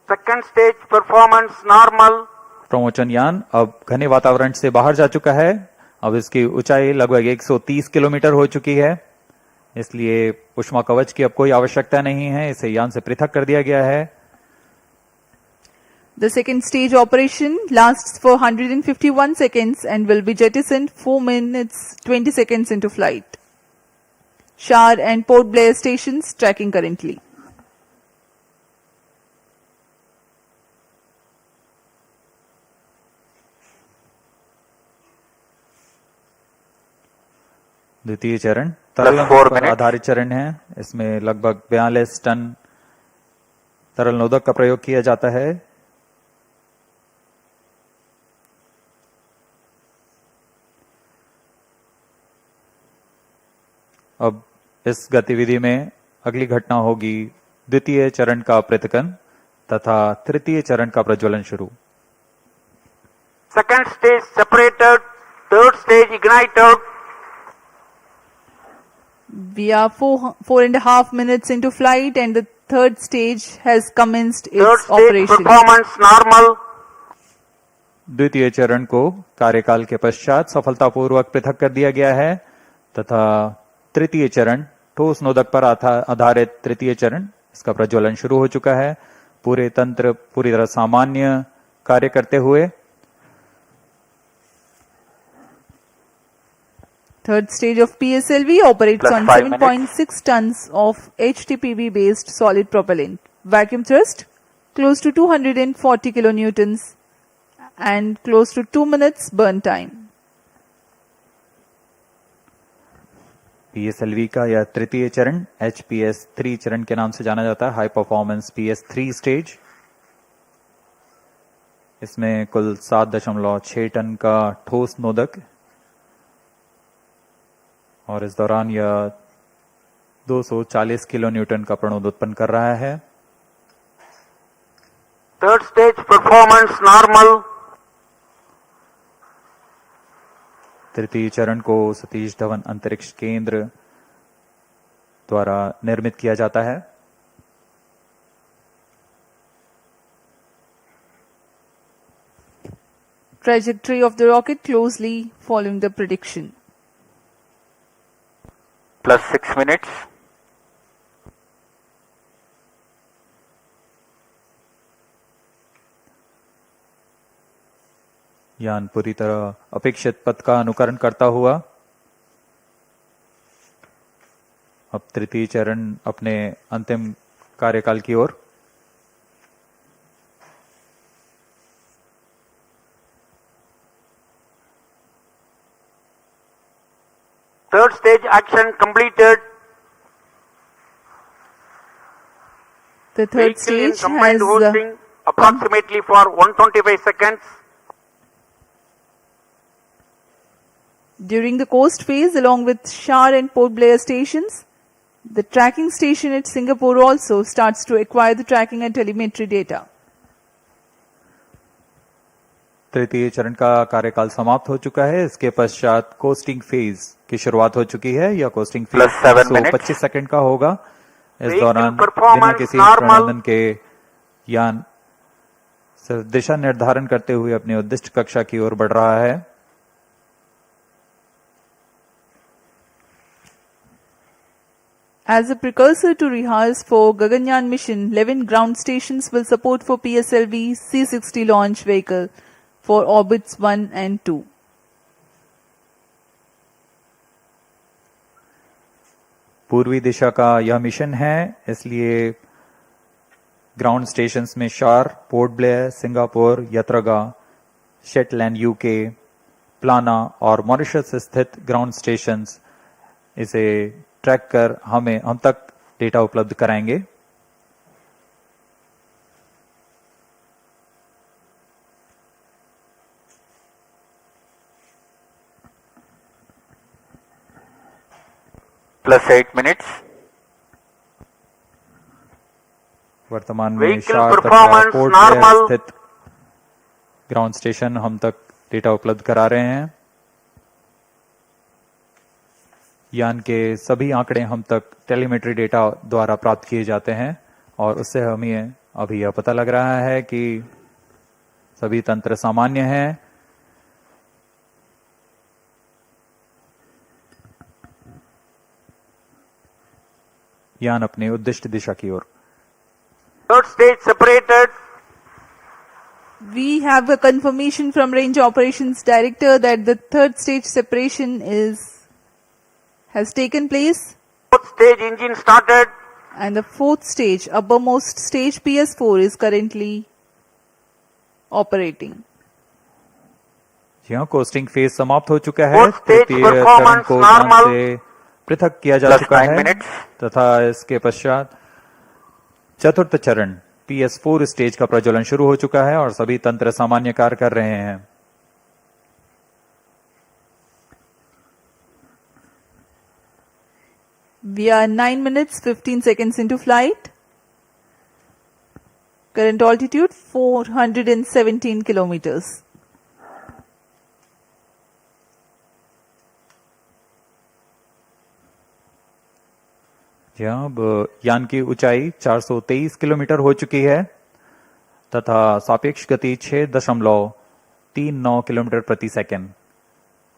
Second stage performance normal. प्रमोचन यान अब घने वातावरण से बाहर जा चुका है। अब इसकी ऊंचाई लगभग 130 किलोमीटर हो चुकी है, इसलिए ऊष्मा कवच की अब कोई आवश्यकता नहीं है। इसे यान से पृथक कर दिया गया है। The second stage operation lasts for 151 seconds and will be jettisoned 4 minutes 20 seconds into flight. Shar and Port Blair stations tracking currently. द्वितीय चरण Plus तरल 4 पर minutes. आधारित चरण है। इसमें लगभग 42 टन तरल नोदक का प्रयोग किया जाता है। अब इस गतिविधि में अगली घटना होगी द्वितीय चरण का पृथक्कन तथा तृतीय चरण का प्रज्वलन शुरू। Second stage separated. Third stage ignited. We are 4.5 minutes into flight and the third stage has commenced Third its stage operation. performance normal. द्वितीय चरण को कार्यकाल के पश्चात सफलतापूर्वक पृथक कर दिया गया है तथा तृतीय चरण ठोस नोदक पर आधारित तृतीय चरण इसका प्रज्वलन शुरू हो चुका है। पूरे तंत्र पूरी तरह सामान्य कार्य करते हुए Third stage of PSLV operates Plus on 5 minutes. 7.6 tons of HTPV based solid propellant. Vacuum thrust close to 240 kilonewtons and close to 2 minutes burn time. PSLV का यह तृतीय चरण HPS 3 चरण के नाम से जाना जाता है, हाई परफॉर्मेंस PS 3 स्टेज। इसमें कुल 7.6 टन का ठोस नोदक और इस दौरान यह 240 किलो न्यूटन का प्रणोद उत्पन्न कर रहा है। Third stage performance normal. तृतीय चरण को सतीश धवन अंतरिक्ष केंद्र द्वारा निर्मित किया जाता है। Trajectory of the rocket closely following the prediction. Plus 6 minutes. यान पूरी तरह अपेक्षित पथ का अनुकरण करता हुआ अब तृतीय चरण अपने अंतिम कार्यकाल की ओर। Third stage action completed. The third Vehicle in stage combined has hosting approximately for 125 seconds. during the coast phase along with Shar and Port Blair stations. The tracking station at Singapore also starts to acquire the tracking and telemetry data. तृतीय चरण का कार्यकाल समाप्त हो चुका है। इसके पश्चात कोस्टिंग फेज की शुरुआत हो चुकी है। यह costing phase Plus 7 minutes. 125 second का होगा। इस Vehicle दौरान बिना performance किसी normal. प्रणोदन के यान सिर्फ दिशा निर्धारण करते हुए अपनी उद्दिष्ट कक्षा की ओर बढ़ रहा है। As a precursor to rehearse for Gaganyaan mission, 11 ground stations will support for PSLV C-60 launch vehicle for orbits 1 and 2. पूर्वी दिशा का यह मिशन है, इसलिए ग्राउंड स्टेशंस में शार, पोर्ट ब्लेयर, सिंगापुर, यत्रगा, शेटलैंड यूके, प्लाना और मॉरिशस स्थित ग्राउंड स्टेशंस इसे ट्रैक कर हम तक डेटा उपलब्ध कराएंगे। Plus 8 minutes. वर्तमान में Vehicle शार तथा performance पोर्ट ब्लेयर normal. स्थित ग्राउंड स्टेशन हम तक डेटा उपलब्ध करा रहे हैं। यान के सभी आंकड़े हम तक टेलीमेट्री डेटा द्वारा प्राप्त किए जाते हैं और उससे हमें अभी यह पता लग रहा है कि सभी तंत्र सामान्य हैं। यान अपने उद्दिष्ट दिशा की ओर। Third stage separated. We have a confirmation from Range Operations Director that the third stage separation has taken place Fourth stage engine started. and the fourth stage, uppermost stage PS4 is currently operating. यहाँ costing phase समाप्त हो चुका है। Fourth stage तृतीय चरण performance को normal. यान से पृथक किया जा Plus चुका 9 है minutes. तथा इसके पश्चात चतुर्थ चरण PS4 स्टेज का प्रज्वलन शुरू हो चुका है और सभी तंत्र सामान्य कार्य कर रहे हैं। We are 9 minutes 15 seconds into flight. Current altitude 417 kilometers. यहाँ अब यान की ऊंचाई 423 किलोमीटर हो चुकी है तथा सापेक्ष गति 6.39 किलोमीटर प्रति सेकंड।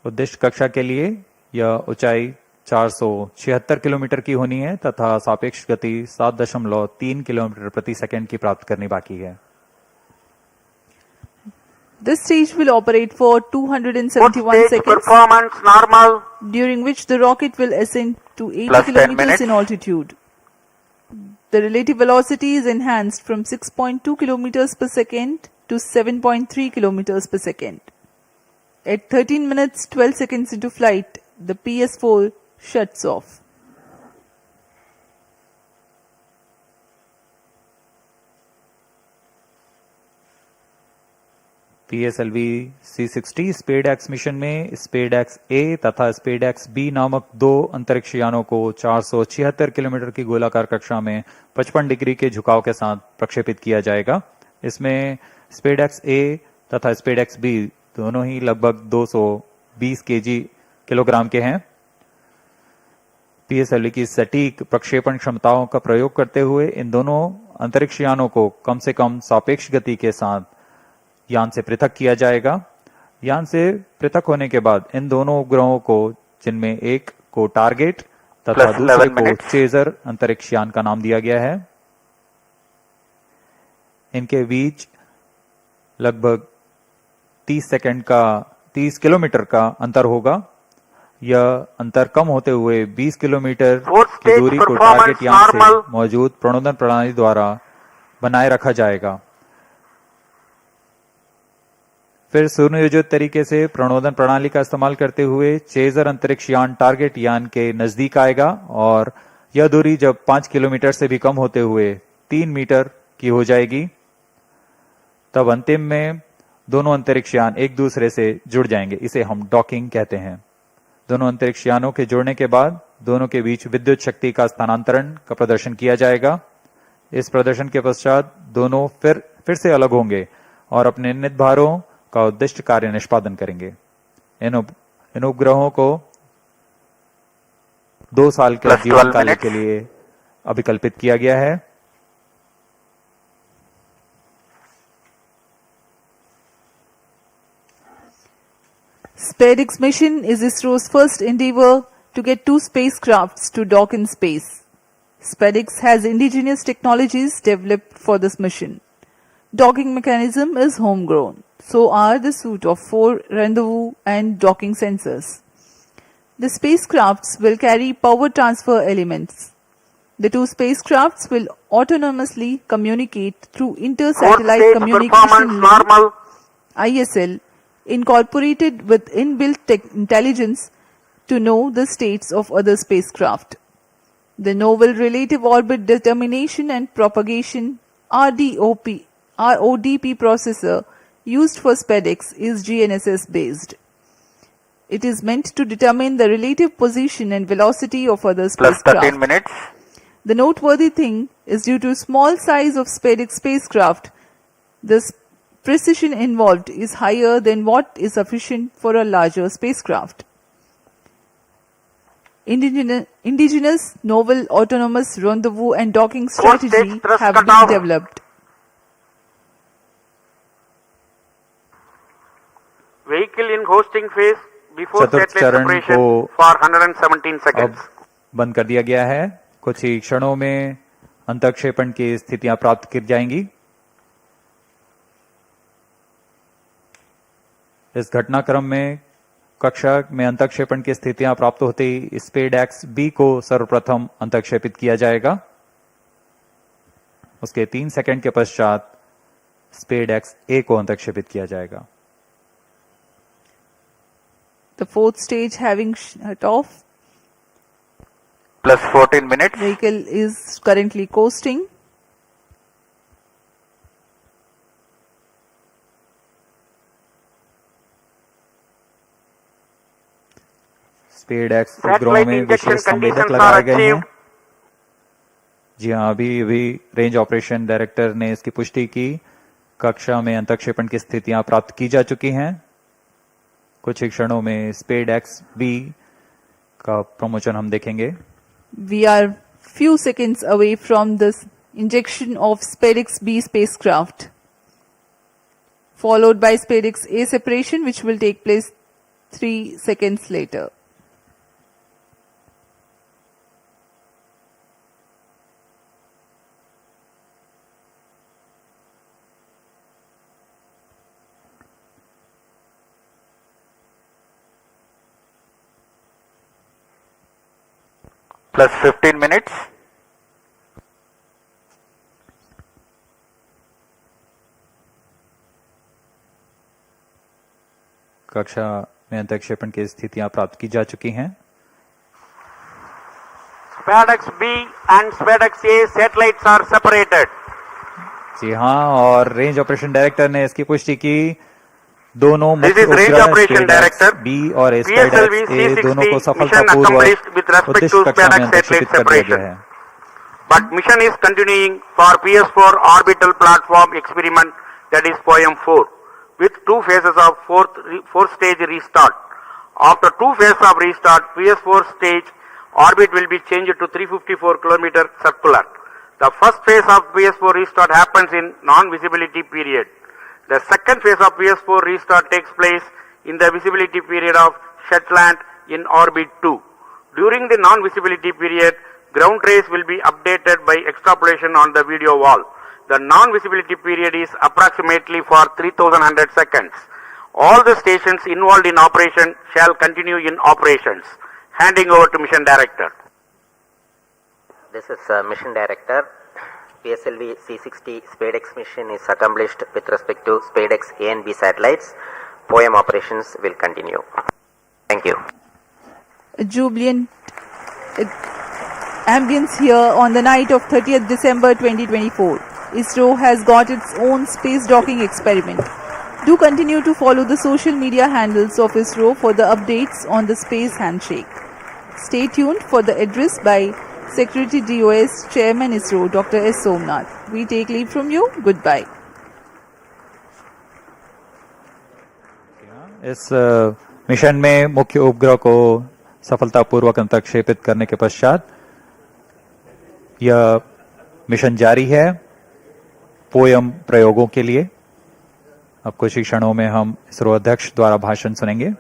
उद्दिष्ट कक्षा के लिए यह ऊंचाई 476 किलोमीटर की होनी है तथा सापेक्ष गति 7.3 किलोमीटर प्रति सेकंड की प्राप्त करनी बाकी है। This stage will operate for Fourth 271 stage seconds, performance normal. during which the rocket will ascend to 80 Plus 10 kilometers minutes. in altitude. The relative velocity is enhanced from 6.2 kilometers per second to 7.3 kilometers per second. At 13 minutes 12 seconds into flight, the PS4 shuts off. PSLV C60 SpaDeX mission में SpaDeX ए तथा SpaDeX B नामक दो अंतरिक्ष यानों को 476 kilometre की गोलाकार कक्षा में 55 डिग्री के झुकाव के साथ प्रक्षेपित किया जाएगा। इसमें स्पेडएक्स ए तथा स्पेडएक्स बी दोनों ही लगभग 220 किलोग्राम के हैं। पीएसएलवी की सटीक प्रक्षेपण क्षमताओं का प्रयोग करते हुए इन दोनों अंतरिक्ष यानों को कम से कम सापेक्ष गति के साथ यान से पृथक किया जाएगा। यान से पृथक होने के बाद इन दोनों उपग्रहों को, जिनमें एक को टारगेट तथा Plus दूसरे 11 को minutes. चेजर अंतरिक्ष यान का नाम दिया गया है। इनके बीच लगभग 30 किलोमीटर का अंतर होगा। यह अंतर कम होते हुए 20 किलोमीटर Fourth की stage दूरी को performance टारगेट यान से normal. मौजूद प्रणोदन प्रणाली द्वारा बनाए रखा जाएगा। फिर सुनियोजित तरीके से प्रणोदन प्रणाली का इस्तेमाल करते हुए चेजर अंतरिक्ष यान टारगेट यान के नजदीक आएगा और यह दूरी जब 5 किलोमीटर से भी कम होते हुए 3 मीटर की हो जाएगी, तब अंतिम में दोनों अंतरिक्ष यान एक दूसरे से जुड़ जाएंगे। इसे हम डॉकिंग कहते हैं। दोनों अंतरिक्ष यानों के जुड़ने के बाद दोनों के बीच विद्युत शक्ति का स्थानांतरण का प्रदर्शन किया जाएगा। इस प्रदर्शन के पश्चात दोनों फिर से अलग होंगे और अपने निर्धारित भारों का उद्दिष्ट कार्य निष्पादन करेंगे। इन उपग्रहों को 2 साल के Plus जीवन 12 काल minutes. के लिए अभिकल्पित किया गया है। SpaceX mission is ISRO's first endeavor to get two spacecrafts to dock in space. SpaceX has indigenous technologies developed for this mission. Docking mechanism is homegrown. So are the suite of 4 rendezvous and docking sensors. The spacecrafts will carry power transfer elements. The two spacecrafts will autonomously communicate through Fourth inter-satellite stage communication performance link normal. ISL incorporated with inbuilt intelligence to know the states of other spacecraft. The Novel Relative Orbit Determination and Propagation RODP processor used for SpaceX is GNSS based. It is meant to determine the relative position and velocity of other Plus spacecraft. 13 minutes. The noteworthy thing is due to small size of SpaceX spacecraft, the precision involved is higher than what is sufficient for a larger spacecraft. Indigenous novel autonomous rendezvous and docking Fourth stage strategy thrust have cutoff. been developed. Vehicle in hosting phase before चतुर्थ satellite चरण separation को for 117 seconds. अब बंद कर दिया गया है। कुछ ही क्षणों में अंतक्षेपण की स्थितियां प्राप्त की जाएंगी। इस घटनाक्रम में कक्षा में अंतक्षेपण की स्थितियां प्राप्त होते ही स्पेडएक्स बी को सर्वप्रथम अंतक्षेपित किया जाएगा। उसके 3 सेकंड के पश्चात स्पेडएक्स ए को अंतक्षेपित किया जाएगा। The fourth stage having shut off, Plus 14 minutes. vehicle is currently coasting. SpaDeX उपग्रहों Satellite में injection विशेष संवेदक conditions लगाए are गए हैं। achieved. जी हाँ, अभी रेंज ऑपरेशन डायरेक्टर ने इसकी पुष्टि की। कक्षा में अंतक्षेपण की स्थितियां प्राप्त की जा चुकी हैं। कुछ ही क्षणों में स्पेडएक्स बी का प्रमोशन हम देखेंगे। We are few seconds away from the injection of SpaceX B spacecraft, followed by SpaceX A separation, which will take place 3 seconds later. plus 15 minutes. कक्षा में अंतरिक्षेपण की स्थितियां प्राप्त की जा चुकी हैं। SpaceX B and SpaceX A satellites are separated. जी हाँ, और रेंज ऑपरेशन डायरेक्टर ने इसकी पुष्टि की। दोनों This मुख्य is Range उपग्रह Operation Director. बी और PSLV SpaceX A दोनों को C60 mission सफलतापूर्वक accomplished with respect उद्देश्य to कक्षा में SpaceX अंतरिक्षित satellite कर दिया गया separation. है। But mission is continuing for PS4 orbital platform experiment, that is POEM 4, with two phases of fourth stage restart. After two phases of restart, PS4 stage orbit will be changed to 354 km circular. The first phase of PS4 restart happens in non-visibility period. The second phase of PS4 restart takes place in the visibility period of Shetland in orbit 2. During the non-visibility period, ground trace will be updated by extrapolation on the video wall. The non-visibility period is approximately for 3100 seconds. All the stations involved in operation shall continue in operations. Handing over to Mission Director. This is Mission Director. PSLV C60 SpaceX mission is accomplished with respect to SpaceX A and B satellites. POEM operations will continue. Thank you. A jubilant ambience here on the night of 30th December 2024. ISRO has got its own space docking experiment. Do continue to follow the social media handles of ISRO for the updates on the space handshake. Stay tuned for the address by Secretary DOS Chairman ISRO Dr. S. Somnath. We take leave from you. Goodbye. इस mission में मुख्य उपग्रह को सफलतापूर्वक अंतरिक्षेपित करने के पश्चात यह मिशन जारी है पोयम प्रयोगों के लिए। अब कुछ ही क्षणों में हम इसरो अध्यक्ष द्वारा भाषण सुनेंगे।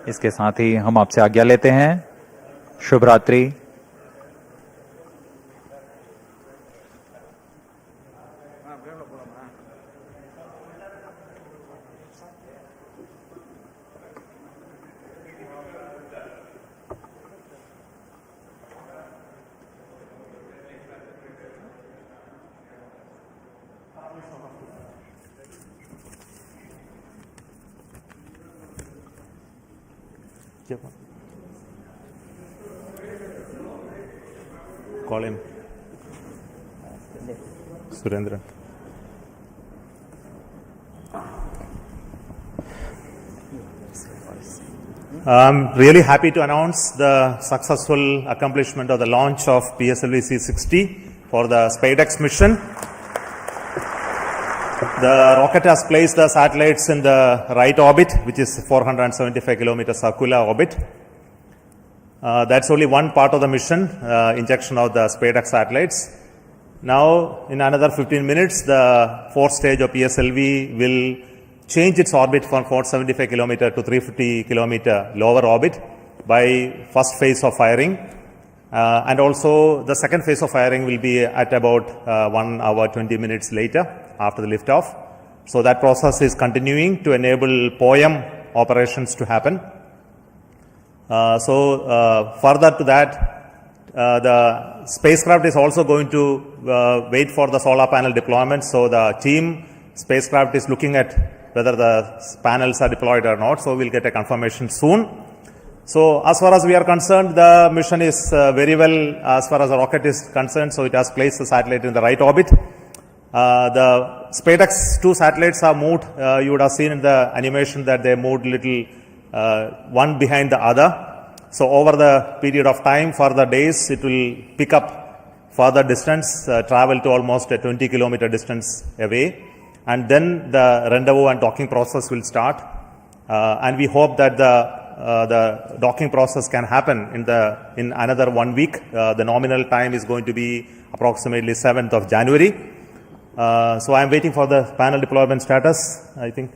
इसके साथ ही हम आपसे आज्ञा लेते हैं। शुभ रात्रि। Call him. Surendra. I'm really happy to announce the successful accomplishment of the launch of PSLV C60 for the SpaceX mission. The rocket has placed the satellites in the right orbit, which is 475 kilometer circular orbit. That's only one part of the mission, injection of the SpaceX satellites. Now, in another 15 minutes, the fourth stage of PSLV will change its orbit from 475 kilometer to 350 kilometer lower orbit by first phase of firing. And also, the second phase of firing will be at about 1 hour 20 minutes later after the liftoff. So that process is continuing to enable POEM operations to happen. Further to that, the spacecraft is also going to wait for the solar panel deployment. So the team spacecraft is looking at whether the panels are deployed or not. So we'll get a confirmation soon. So as far as we are concerned, the mission is very well as far as the rocket is concerned. So it has placed the satellite in the right orbit. The SpaceX 2 satellites are moved. You would have seen in the animation that they moved little one behind the other. So over the period of time, for the days, it will pick up further distance, travel to almost a 20 kilometer distance away. And then the rendezvous and docking process will start. And we hope that the docking process can happen in another 1 week. The nominal time is going to be approximately 7th of January. So I am waiting for the panel deployment status. I think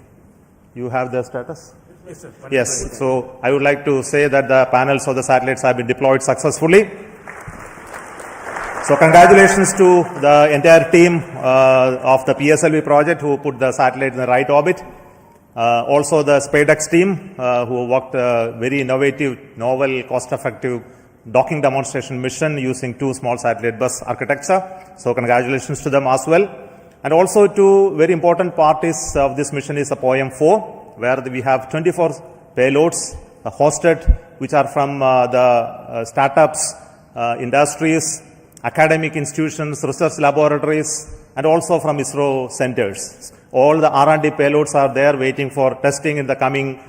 you have the status? Yes, sir. Yes. So I would like to say that the panels of the satellites have been deployed successfully. So congratulations to the entire team of the PSLV project who put the satellite in the right orbit. Also the SpaceX team who worked very innovative, novel, cost-effective docking demonstration mission using 2 small satellite bus architecture. So congratulations to them as well. And also 2 very important parties of this mission is the POEM-4, where we have 24 payloads hosted, which are from the startups, industries, academic institutions, research laboratories, and also from Isro centers. All the R&D payloads are there waiting for testing in the coming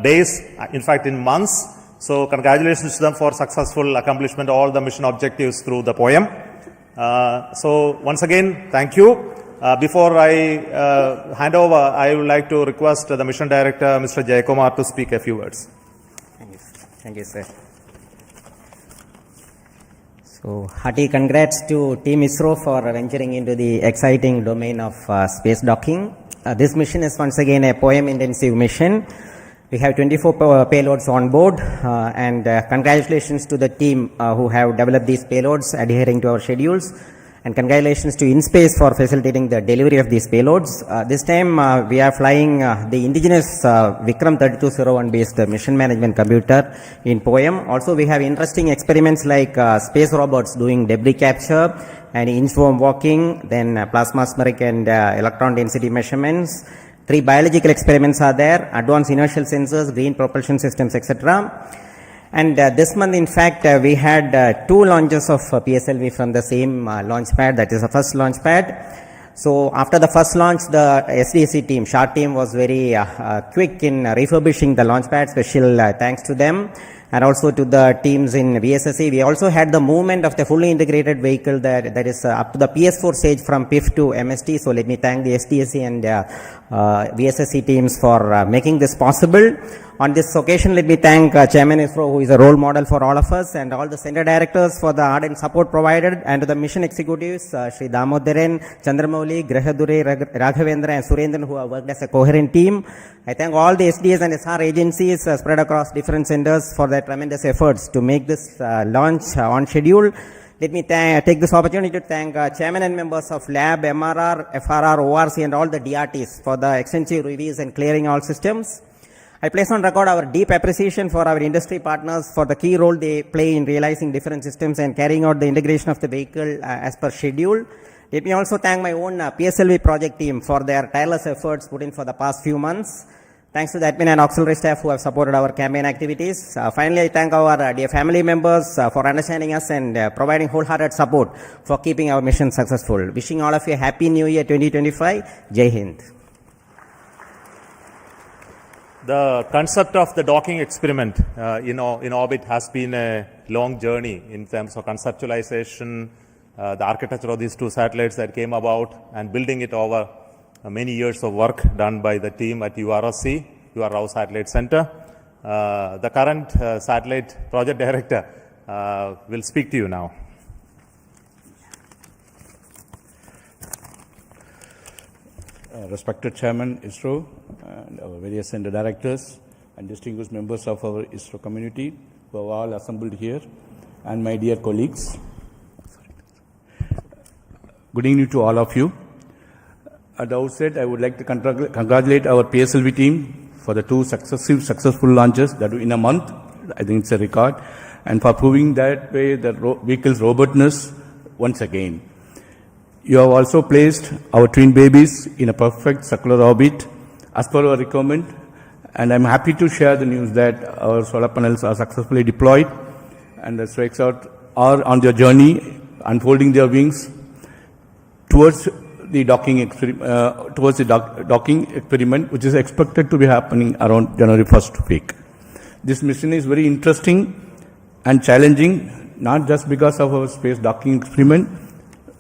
days, in fact in months. So congratulations to them for successful accomplishment of all the mission objectives through the POEM. So once again, thank you. Before I hand over, I would like to request the mission director, Mr. Jayakumar, to speak a few words. Thank you, sir. So, hearty congrats to Team Isro for venturing into the exciting domain of space docking. This mission is once again a POEM intensive mission. We have 24 payloads on board, and congratulations to the team who have developed these payloads adhering to our schedules. And congratulations to InSpace for facilitating the delivery of these payloads. This time we are flying the indigenous Vikram 3201 based mission management computer in POEM. Also we have interesting experiments like space robots doing debris capture and inchworm walking, then plasmaspheric and electron density measurements. 3 biological experiments are there, advanced inertial sensors, green propulsion systems, etc. And this month, in fact, we had 2 launches of PSLV from the same launch pad, that is the first launch pad. So after the first launch, the SDC team, SHART team, was very quick in refurbishing the launch pad. Special thanks to them, and also to the teams in VSSC. We also had the movement of the fully integrated vehicle that is up to the PS4 stage from PIF to MST. So let me thank the SDSC and VSSC teams for making this possible. On this occasion, let me thank Chairman Isro, who is a role model for all of us, and all the center directors for the ardent support provided, and to the mission executives, Sri Damodaran, Chandramouli, Grahadure, Raghavendra, and Surendran, who have worked as a coherent team. I thank all the SDS and SR agencies spread across different centers for their tremendous efforts to make this launch on schedule. Let me take this opportunity to thank chairman and members of Lab, MRR, FRR, ORC, and all the DRTs for the extensive reviews and clearing all systems. I place on record our deep appreciation for our industry partners for the key role they play in realizing different systems and carrying out the integration of the vehicle as per schedule. Let me also thank my own PSLV project team for their tireless efforts put in for the past few months. Thanks to the admin and auxiliary staff who have supported our campaign activities. Finally, I thank our dear family members for understanding us and providing wholehearted support for keeping our mission successful. Wishing all of you a happy new year 2025. Jai Hind. The concept of the docking experiment in orbit has been a long journey in terms of conceptualization, the architecture of these 2 satellites that came about, and building it over many years of work done by the team at URSC, UR Rao Satellite Center. The current satellite project director will speak to you now. Respected Chairman ISRO and our various center directors and distinguished members of our ISRO community who have all assembled here, and my dear colleagues. Good evening to all of you. At the outset, I would like to congratulate our PSLV team for the 2 successful launches that in a month. I think it's a record, and for proving that way the vehicle's robustness once again. You have also placed our twin babies in a perfect circular orbit as per our requirement, and I'm happy to share the news that our solar panels are successfully deployed, and the strikes out are on their journey, unfolding their wings towards the docking experiment, which is expected to be happening around January 1st week. This mission is very interesting and challenging, not just because of our space docking experiment.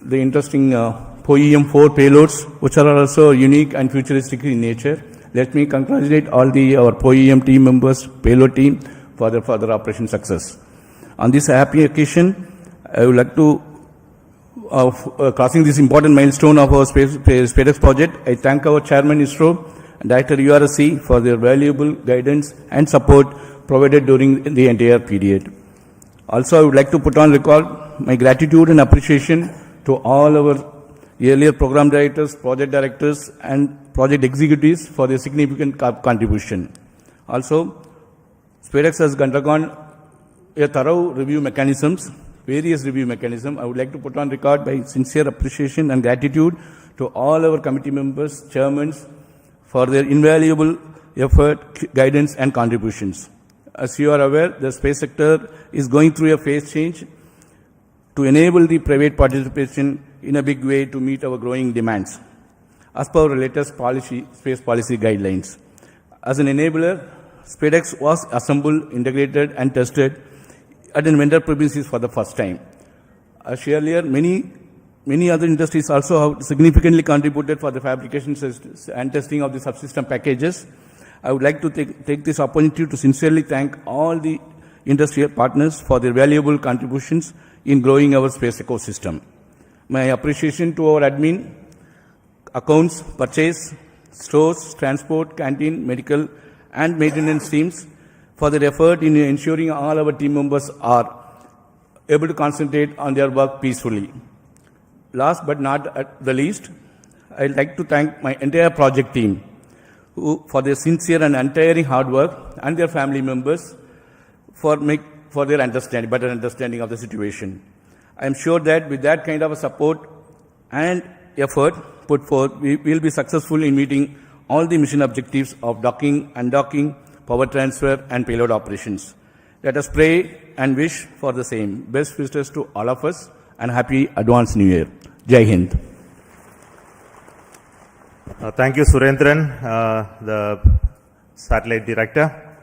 The interesting POEM-4 payloads, which are also unique and futuristic in nature. Let me congratulate all our POEM team members, payload team, for their further operation success. On this happy occasion, I would like to, crossing this important milestone of our SpaceX project, I thank our Chairman ISRO and Director URSC for their valuable guidance and support provided during the entire period. Also, I would like to put on record my gratitude and appreciation to all our earlier program directors, project directors, and project executives for their significant contribution. Also, SpaceX has undergone a thorough review mechanisms, various review mechanisms. I would like to put on record my sincere appreciation and gratitude to all our committee members, chairmen, for their invaluable effort, guidance, and contributions. As you are aware, the space sector is going through a phase change to enable the private participation in a big way to meet our growing demands, as per our latest space policy guidelines. As an enabler, SpaceX was assembled, integrated, and tested at a vendor premises for the first time. As earlier, many other industries also have significantly contributed for the fabrication and testing of the subsystem packages. I would like to take this opportunity to sincerely thank all the industrial partners for their valuable contributions in growing our space ecosystem. My appreciation to our admin, accounts, purchase, stores, transport, canteen, medical, and maintenance teams for their effort in ensuring all our team members are able to concentrate on their work peacefully. Last but not at the least, I'd like to thank my entire project team for their sincere and untiring hard work, and their family members for their better understanding of the situation. I am sure that with that kind of a support and effort put forth, we will be successful in meeting all the mission objectives of docking, undocking, power transfer, and payload operations. Let us pray and wish for the same. Best wishes to all of us, and happy advanced New Year. Jai Hind. Thank you, Surendran, the satellite director.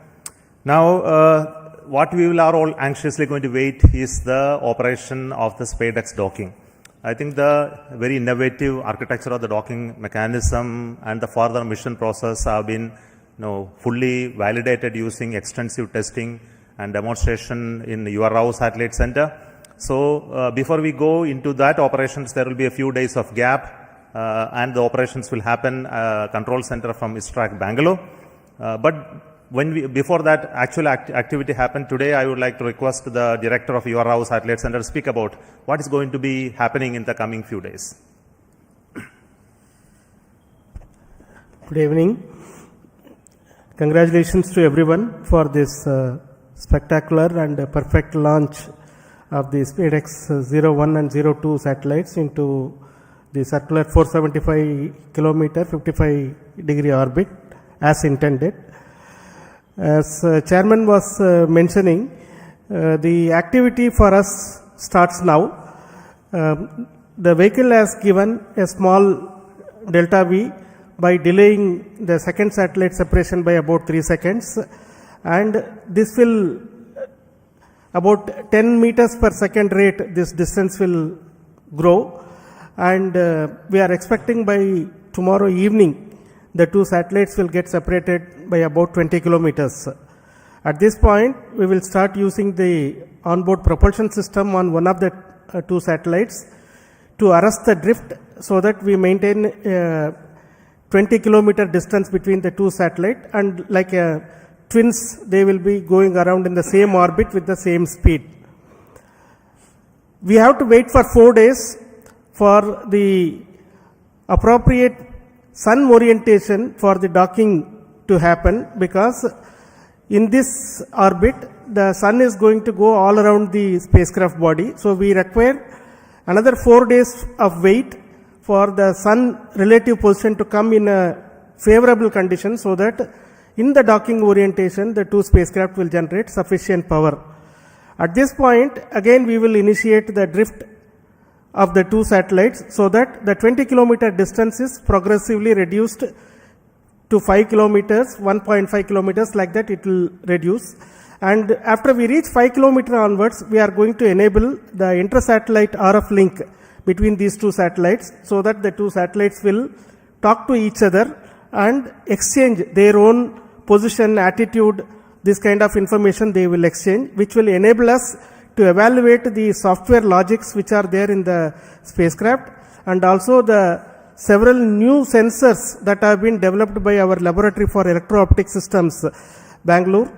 Now, what we are all anxiously going to wait is the operation of the SpaceX docking. I think the very innovative architecture of the docking mechanism and the further mission process have been fully validated using extensive testing and demonstration in URAO Satellite Center. So, before we go into that operations, there will be a few days of gap. And the operations will happen control center from ISRO Bangalore. But before that actual activity happened today, I would like to request the director of URAO Satellite Center to speak about what is going to be happening in the coming few days. Good evening. Congratulations to everyone for this spectacular and perfect launch of the SpaceX 01 and 02 satellites into the circular 475 kilometer 55-degree orbit as intended. As chairman was mentioning, the activity for us starts now. The vehicle has given a small delta V by delaying the second satellite separation by about 3 seconds, and this will about 10 meters per second rate, this distance will grow. And we are expecting by tomorrow evening, the two satellites will get separated by about 20 kilometers. At this point, we will start using the onboard propulsion system on one of the two satellites to arrest the drift so that we maintain 20 kilometer distance between the two satellites, and like twins, they will be going around in the same orbit with the same speed. We have to wait for 4 days for the appropriate sun orientation for the docking to happen, because in this orbit the sun is going to go all around the spacecraft body. So we require another 4 days of wait for the sun relative position to come in a favorable condition, so that in the docking orientation the two spacecraft will generate sufficient power. At this point again we will initiate the drift of the two satellites, so that the 20 kilometer distance is progressively reduced to 5 kilometers, 1.5 kilometers, like that it will reduce. And after we reach 5 kilometer onwards, we are going to enable the inter-satellite RF link between these two satellites, so that the two satellites will talk to each other and exchange their own position, attitude, this kind of information they will exchange, which will enable us to evaluate the software logics which are there in the spacecraft, and also the several new sensors that have been developed by our laboratory for electro-optic systems, Bangalore.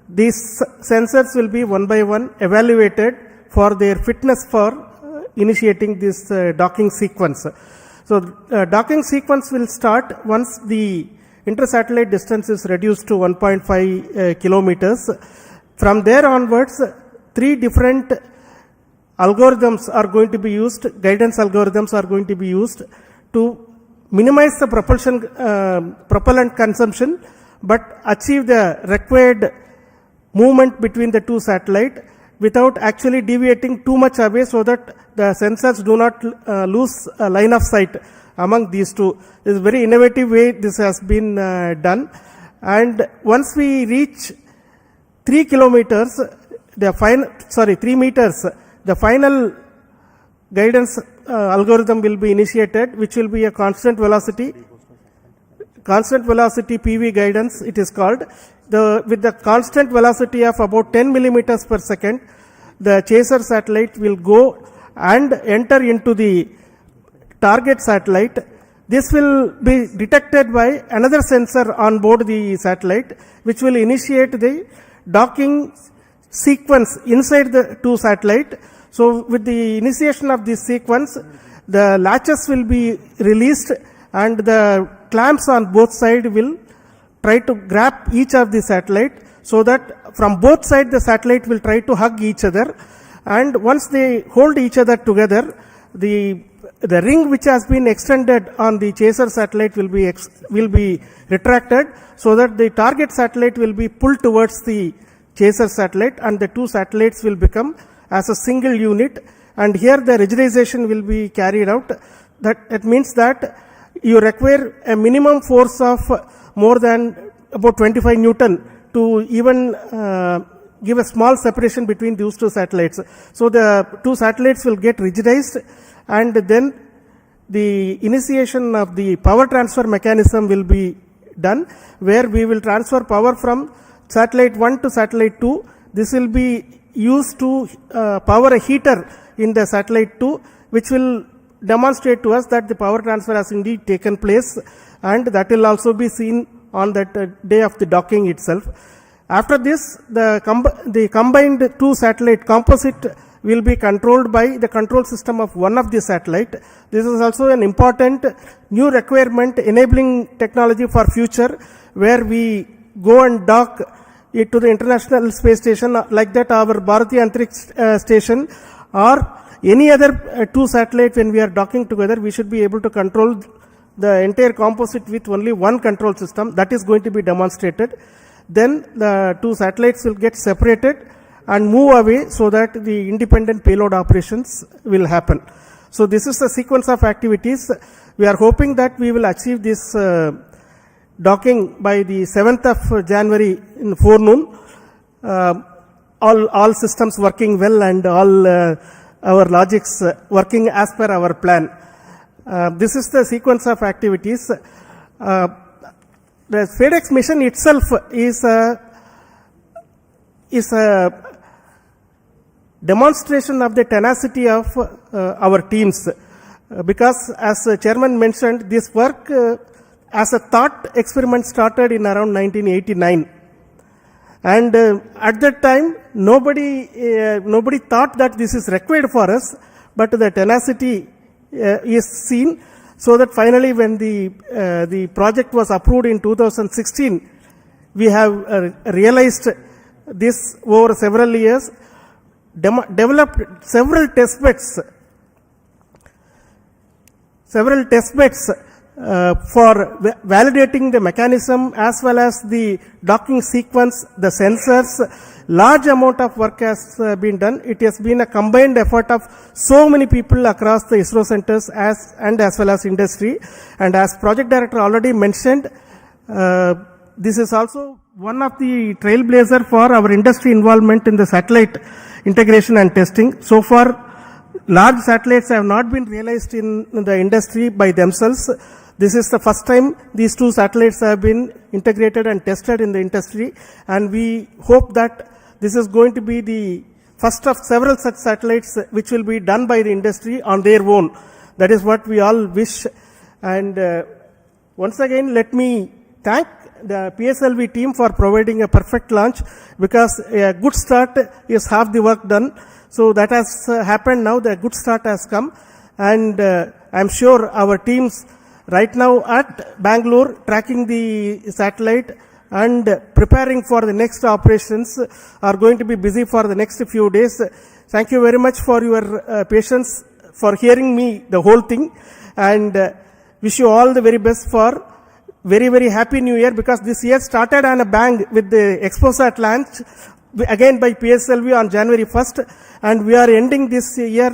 These sensors will be one by one evaluated for their fitness for initiating this docking sequence. So docking sequence will start once the inter-satellite distance is reduced to 1.5 kilometers. From there onwards, 3 different algorithms are going to be used, guidance algorithms are going to be used to minimize the propellant consumption but achieve the required movement between the 2 satellites without actually deviating too much away so that the sensors do not lose a line of sight among these 2. This is a very innovative way this has been done. And once we reach 3 kilometers, 3 meters, the final guidance algorithm will be initiated, which will be a constant velocity PV guidance it is called. With the constant velocity of about 10 millimeters per second, the chaser satellite will go and enter into the target satellite. This will be detected by another sensor on board the satellite, which will initiate the docking sequence inside the 2 satellites. So with the initiation of this sequence, the latches will be released and the clamps on both sides will try to grab each of the satellite, so that from both sides the satellite will try to hug each other, and once they hold each other together, the ring which has been extended on the chaser satellite will be retracted, so that the target satellite will be pulled towards the chaser satellite and the 2 satellites will become as a single unit. And here the rigidization will be carried out. That means that you require a minimum force of more than about 25 Newton to even give a small separation between these 2 satellites. So the 2 satellites will get rigidized, and then the initiation of the power transfer mechanism will be done, where we will transfer power from satellite 1 to satellite 2. This will be used to power a heater in the satellite 2, which will demonstrate to us that the power transfer has indeed taken place, and that will also be seen on that day of the docking itself. After this, the combined 2 satellite composite will be controlled by the control system of one of the satellite. This is also an important new requirement enabling technology for future, where we go and dock it to the International Space Station, like that our Bharatiya Antariksh Station or any other 2 satellite. When we are docking together, we should be able to control the entire composite with only one control system. That is going to be demonstrated. Then the 2 satellites will get separated and move away, so that the independent payload operations will happen. So this is the sequence of activities. We are hoping that we will achieve this docking by the 7th of January in forenoon. All systems working well and all our logics working as per our plan. This is the sequence of activities. The FedEx mission itself is a demonstration of the tenacity of our teams, because as the chairman mentioned, this work as a thought experiment started in around 1989, and at that time nobody thought that this is required for us, but the tenacity is seen, so that finally when the project was approved in 2016, we have realized this over several years, developed several test beds for validating the mechanism as well as the docking sequence, the sensors. Large amount of work has been done. It has been a combined effort of so many people across the ISRO centers as well as industry. And as project director already mentioned, this is also one of the trailblazer for our industry involvement in the satellite integration and testing. So far, large satellites have not been realized in the industry by themselves. This is the first time these 2 satellites have been integrated and tested in the industry, and we hope that this is going to be the first of several such satellites which will be done by the industry on their own. That is what we all wish. And once again, let me thank the PSLV team for providing a perfect launch, because a good start is half the work done. So that has happened now. The good start has come, and I'm sure our teams right now at Bangalore tracking the satellite and preparing for the next operations are going to be busy for the next few days. Thank you very much for your patience, for hearing me the whole thing, and wish you all the very best for very, very happy new year, because this year started on a bang with the ExpoSat launch again by PSLV on January 1st, and we are ending this year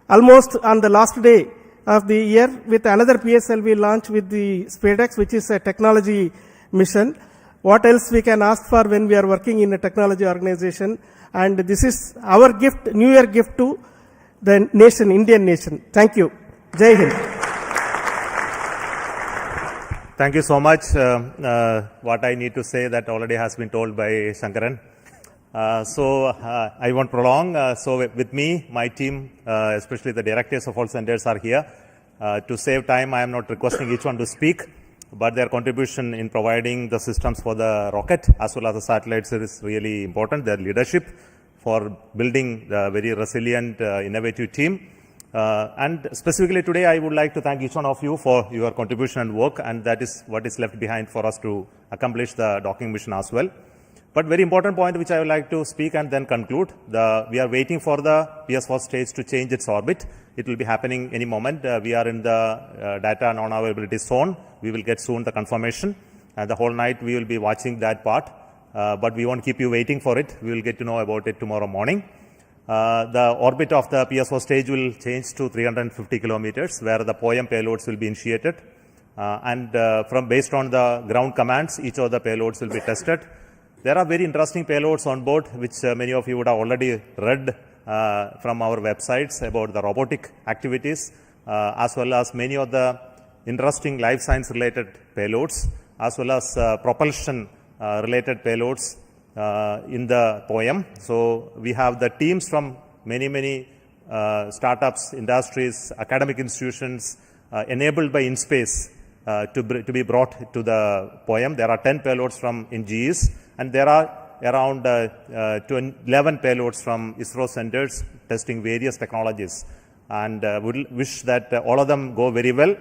almost on the last day of the year with another PSLV launch with the SpaceX, which is a technology mission. What else we can ask for when we are working in a technology organization? And this is our gift, New Year gift to the nation, Indian nation. Thank you. Jai Hind. Thank you so much. What I need to say that already has been told by Shankaran. I won't prolong. So with me, my team, especially the directors of all centers are here. To save time, I am not requesting each one to speak, but their contribution in providing the systems for the rocket as well as the satellites is really important. Their leadership for building the very resilient, innovative team. And specifically today, I would like to thank each one of you for your contribution and work, and that is what is left behind for us to accomplish the docking mission as well. But very important point which I would like to speak and then conclude, we are waiting for the PS4 stage to change its orbit. It will be happening any moment. We are in the data non-availability zone. We will get soon the confirmation, and the whole night we will be watching that part. But we won't keep you waiting for it. We will get to know about it tomorrow morning. The orbit of the PS4 stage will change to 350 kilometers, where the POEM payloads will be initiated. Based on the ground commands, each of the payloads will be tested. There are very interesting payloads on board, which many of you would have already read from our websites about the robotic activities, as well as many of the interesting life science related payloads, as well as propulsion related payloads in the POEM. So we have the teams from many startups, industries, academic institutions enabled by InSpace to be brought to the POEM. There are 10 payloads from InGEs, and there are around 11 payloads from Isro centers testing various technologies. And we wish that all of them go very well.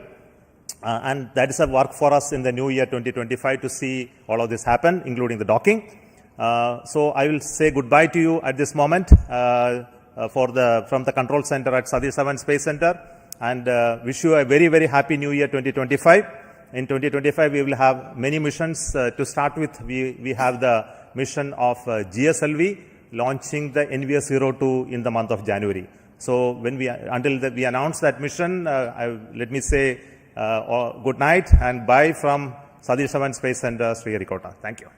And that is a work for us in the new year 2025 to see all of this happen, including the docking. So I will say goodbye to you at this moment from the control center at Satish Dhawan Space Center, and wish you a very happy new year 2025. In 2025, we will have many missions. To start with, we have the mission of GSLV launching the NVS-02 in the month of January. So until we announce that mission, let me say good night and bye from Satish Dhawan Space Center, Sriharikota. Thank you.